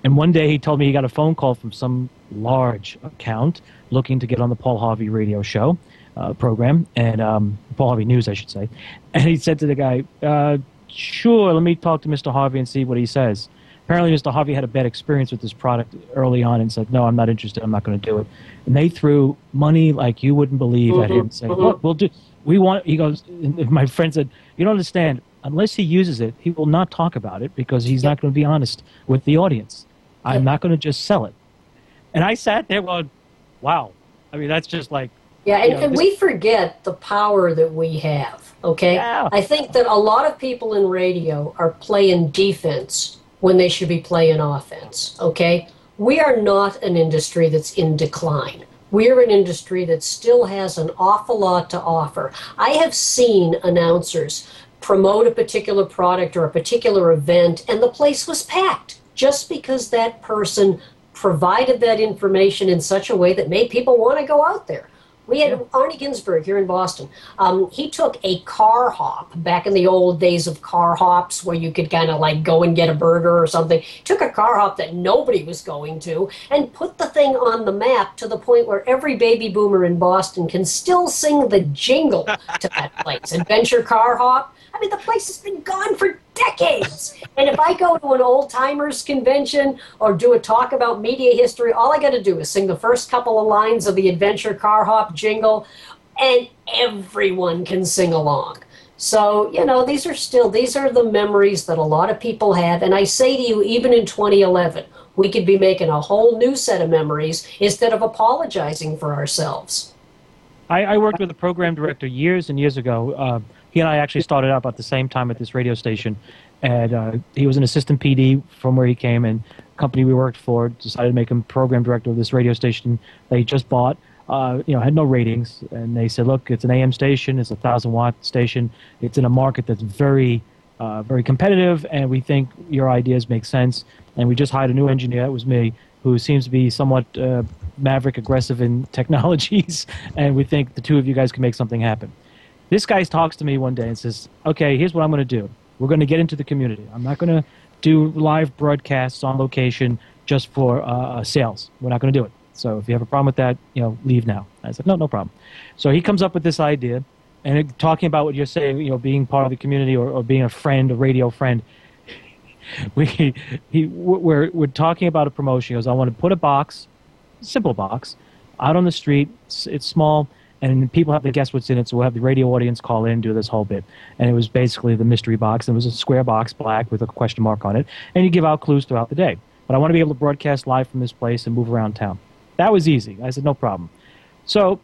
And one day he told me he got a phone call from some large account looking to get on the Paul Harvey radio show program, and Paul Harvey News, I should say. And he said to the guy, sure, let me talk to Mr. Harvey and see what he says. Apparently, Mr. Harvey had a bad experience with this product early on and said, no, I'm not interested. I'm not going to do it. And they threw money like you wouldn't believe at him, saying, look, he goes, my friend said, you don't understand. Unless he uses it, he will not talk about it because he's not going to be honest with the audience. I'm not going to just sell it. And I sat there going, wow. I mean, that's just like... Yeah, and we forget the power that we have, okay? Yeah. I think that a lot of people in radio are playing defense when they should be playing offense, okay? We are not an industry that's in decline. We're an industry that still has an awful lot to offer. I have seen announcers promote a particular product or a particular event, and the place was packed just because that person provided that information in such a way that made people want to go out there. We had Arnie Ginsberg here in Boston. He took a car hop back in the old days of car hops where you could kind of like go and get a burger or something. Took a car hop that nobody was going to and put the thing on the map to the point where every baby boomer in Boston can still sing the jingle to that place. Adventure Car Hop. I mean, the place has been gone for decades. And if I go to an old-timers convention or do a talk about media history, all I got to do is sing the first couple of lines of the Adventure Car Hop jingle, and everyone can sing along. So, these are the memories that a lot of people have. And I say to you, even in 2011, we could be making a whole new set of memories instead of apologizing for ourselves. I worked with a program director years and years ago. He and I actually started out about the same time at this radio station, and he was an assistant PD from where he came, and the company we worked for decided to make him program director of this radio station they just bought. Had no ratings, and they said, look, it's an AM station, it's a 1,000-watt station, it's in a market that's very, very competitive, and we think your ideas make sense, and we just hired a new engineer, it was me, who seems to be somewhat maverick, aggressive in technologies, and we think the two of you guys can make something happen. This guy talks to me one day and says, okay, here's what I'm going to do. We're going to get into the community. I'm not going to do live broadcasts on location just for sales. We're not going to do it. So if you have a problem with that, leave now. I said, no problem. So he comes up with this idea, and talking about what you're saying, being part of the community or being a friend, a radio friend. We're talking about a promotion. He goes, I want to put a box, simple box, out on the street. It's small. And people have to guess what's in it, so we'll have the radio audience call in and do this whole bit. And it was basically the mystery box. It was a square box, black, with a question mark on it. And you give out clues throughout the day. But I want to be able to broadcast live from this place and move around town. That was easy. I said, no problem. So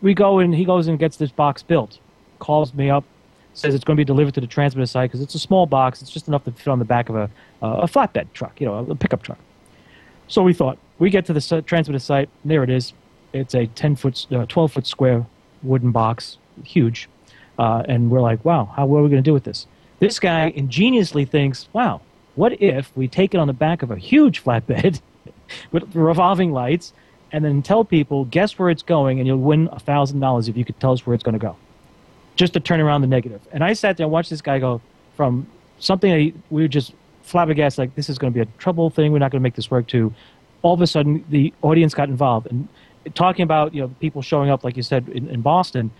we go, and he goes and gets this box built. Calls me up, says it's going to be delivered to the transmitter site because it's a small box. It's just enough to fit on the back of a flatbed truck, a pickup truck. So we thought, we get to the transmitter site, and there it is. It's a 12-foot square wooden box, huge. And we're like, wow, what are we going to do with this? This guy ingeniously thinks, wow, what if we take it on the back of a huge flatbed with revolving lights and then tell people, guess where it's going, and you'll win $1,000 if you could tell us where it's going to go. Just to turn around the negative. And I sat there and watched this guy go from something that we were just flabbergasted, like this is going to be a trouble thing, we're not going to make this work, to all of a sudden the audience got involved. And talking about people showing up, like you said, in Boston,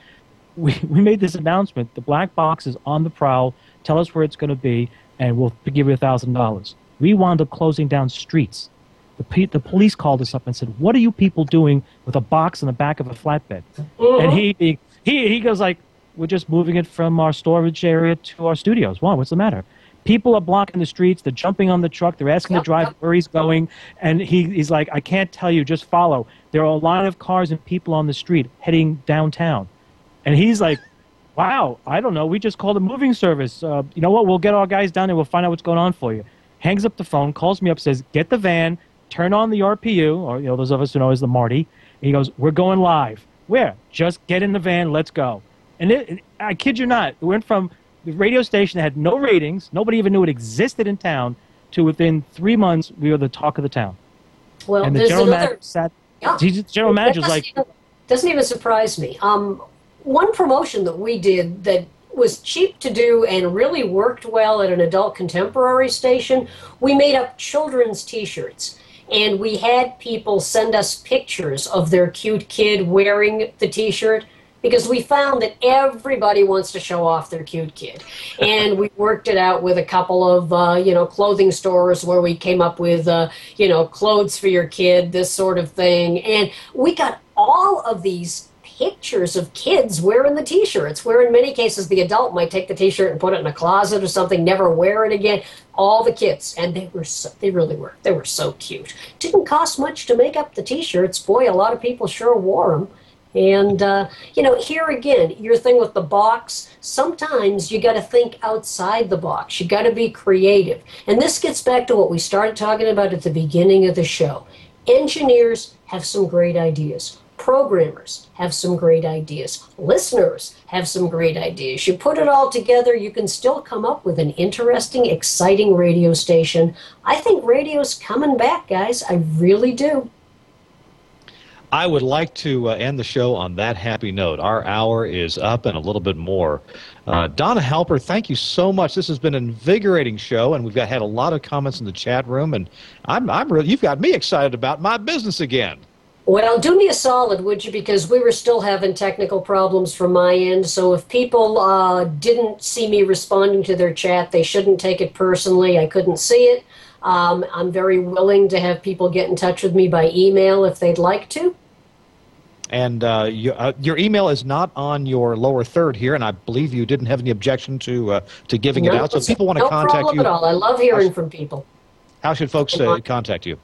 we made this announcement. The black box is on the prowl. Tell us where it's going to be, and we'll give you $1,000. We wound up closing down streets. The police called us up and said, "What are you people doing with a box in the back of a flatbed?" And he goes like, "We're just moving it from our storage area to our studios." Wow, what's the matter? People are blocking the streets. They're jumping on the truck. They're asking the driver where he's going. And he's like, "I can't tell you. Just follow." There are a line of cars and people on the street heading downtown. And he's like, "Wow, I don't know. We just called a moving service. You know what? We'll get our guys down there. We'll find out what's going on for you." Hangs up the phone, calls me up, says, "Get the van, turn on the RPU," or those of us who know as the Marty. And he goes, "We're going live." "Where?" "Just get in the van. Let's go." And I kid you not, it went from the radio station that had no ratings, nobody even knew it existed in town, to within 3 months, we were the talk of the town. Well, and the there's general another... manager sat, general manager was like... Doesn't even surprise me. One promotion that we did that was cheap to do and really worked well at an adult contemporary station, we made up children's T-shirts. And we had people send us pictures of their cute kid wearing the T-shirt, because we found that everybody wants to show off their cute kid. And we worked it out with a couple of, clothing stores where we came up with, clothes for your kid, this sort of thing. And we got all of these pictures of kids wearing the T-shirts, where in many cases the adult might take the T-shirt and put it in a closet or something, never wear it again. All the kids, and they really were. They were so cute. Didn't cost much to make up the T-shirts. Boy, a lot of people sure wore them. And, here again, your thing with the box, sometimes you got to think outside the box. You got to be creative. And this gets back to what we started talking about at the beginning of the show. Engineers have some great ideas. Programmers have some great ideas. Listeners have some great ideas. You put it all together, you can still come up with an interesting, exciting radio station. I think radio's coming back, guys. I really do. I would like to end the show on that happy note. Our hour is up and a little bit more. Donna Halper, thank you so much. This has been an invigorating show, and we've had a lot of comments in the chat room, and you've got me excited about my business again. Well, do me a solid, would you? Because we were still having technical problems from my end. So if people didn't see me responding to their chat, they shouldn't take it personally. I couldn't see it. I'm very willing to have people get in touch with me by email if they'd like to. And your email is not on your lower third here, and I believe you didn't have any objection to giving it out. So if people want to contact you... No problem at all. I love hearing from people. How should folks contact you?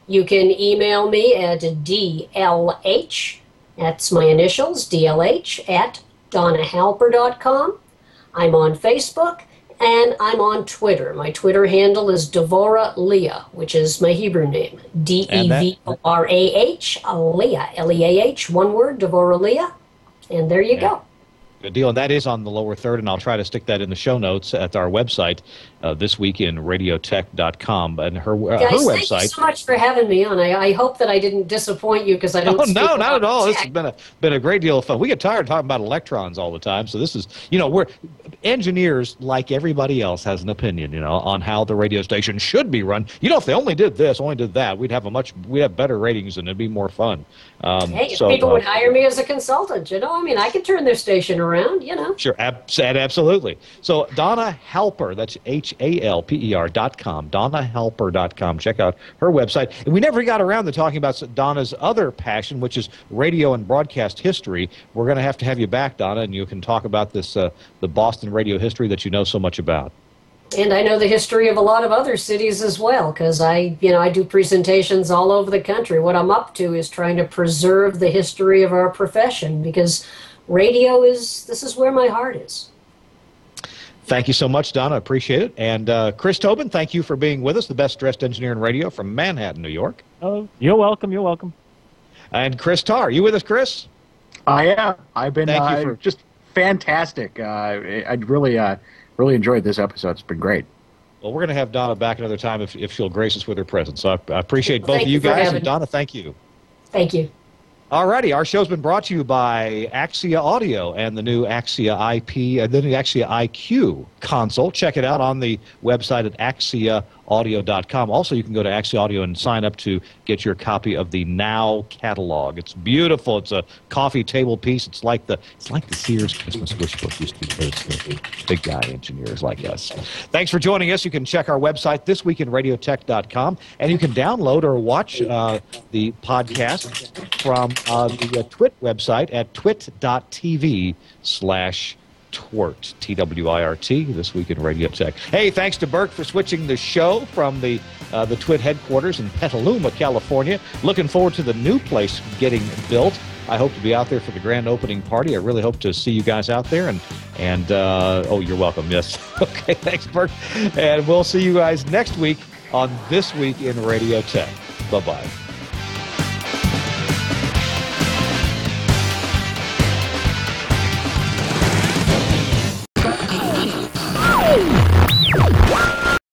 You can email me at DLH, that's my initials, DLH, at DonnaHalper.com. I'm on Facebook, and I'm on Twitter. My Twitter handle is Devorah Leah, which is my Hebrew name, Devorah, Leah, Leah, one word, Devorah Leah, and there you go. Good deal, and that is on the lower third, and I'll try to stick that in the show notes at our website, thisweekinradiotech.com, and her website. Thank you so much for having me on. I hope that I didn't disappoint you, because I don't. Oh no, not at all. This has been a great deal of fun. We get tired of talking about electrons all the time, so this is we're engineers like everybody else has an opinion, on how the radio station should be run. If they only did this, only did that, we'd have better ratings and it'd be more fun. Hey, if people would hire me as a consultant, I could turn their station around, Sure, absolutely. So Donna Halper, that's HALPER.com, DonnaHalper.com. Check out her website. And we never got around to talking about Donna's other passion, which is radio and broadcast history. We're going to have you back, Donna, and you can talk about this, the Boston radio history that you know so much about. And I know the history of a lot of other cities as well, because I do presentations all over the country. What I'm up to is trying to preserve the history of our profession, because radio this is where my heart is. Thank you so much, Donna. Appreciate it. And Chris Tobin, thank you for being with us, the best-dressed engineer in radio from Manhattan, New York. Oh, you're welcome. You're welcome. And Chris Tarr, you with us, Chris? I am. I've been just fantastic. I really enjoyed this episode. It's been great. Well, we're going to have Donna back another time if she'll grace us with her presence. So I appreciate both of you guys. And Donna, thank you. Thank you. All righty. Our show's been brought to you by Axia Audio and the new Axia IP, the new Axia IQ console. Check it out on the website at axieaudio.com. Also, you can go to Axie Audio and sign up to get your copy of the Now catalog. It's beautiful. It's a coffee table piece. It's like the Sears Christmas wish book used to be for the big guy engineers like us. Thanks for joining us. You can check our website, thisweekinradiotech.com, and you can download or watch the podcast from the Twit website at twit.tv/Twirt, T-W-I-R-T, This Week in Radio Tech. Hey, thanks to Burke for switching the show from the Twit headquarters in Petaluma, California. Looking forward to the new place getting built. I hope to be out there for the grand opening party. I really hope to see you guys out there. And oh, you're welcome. Yes. Okay, thanks, Burke. And we'll see you guys next week on This Week in Radio Tech. Bye-bye.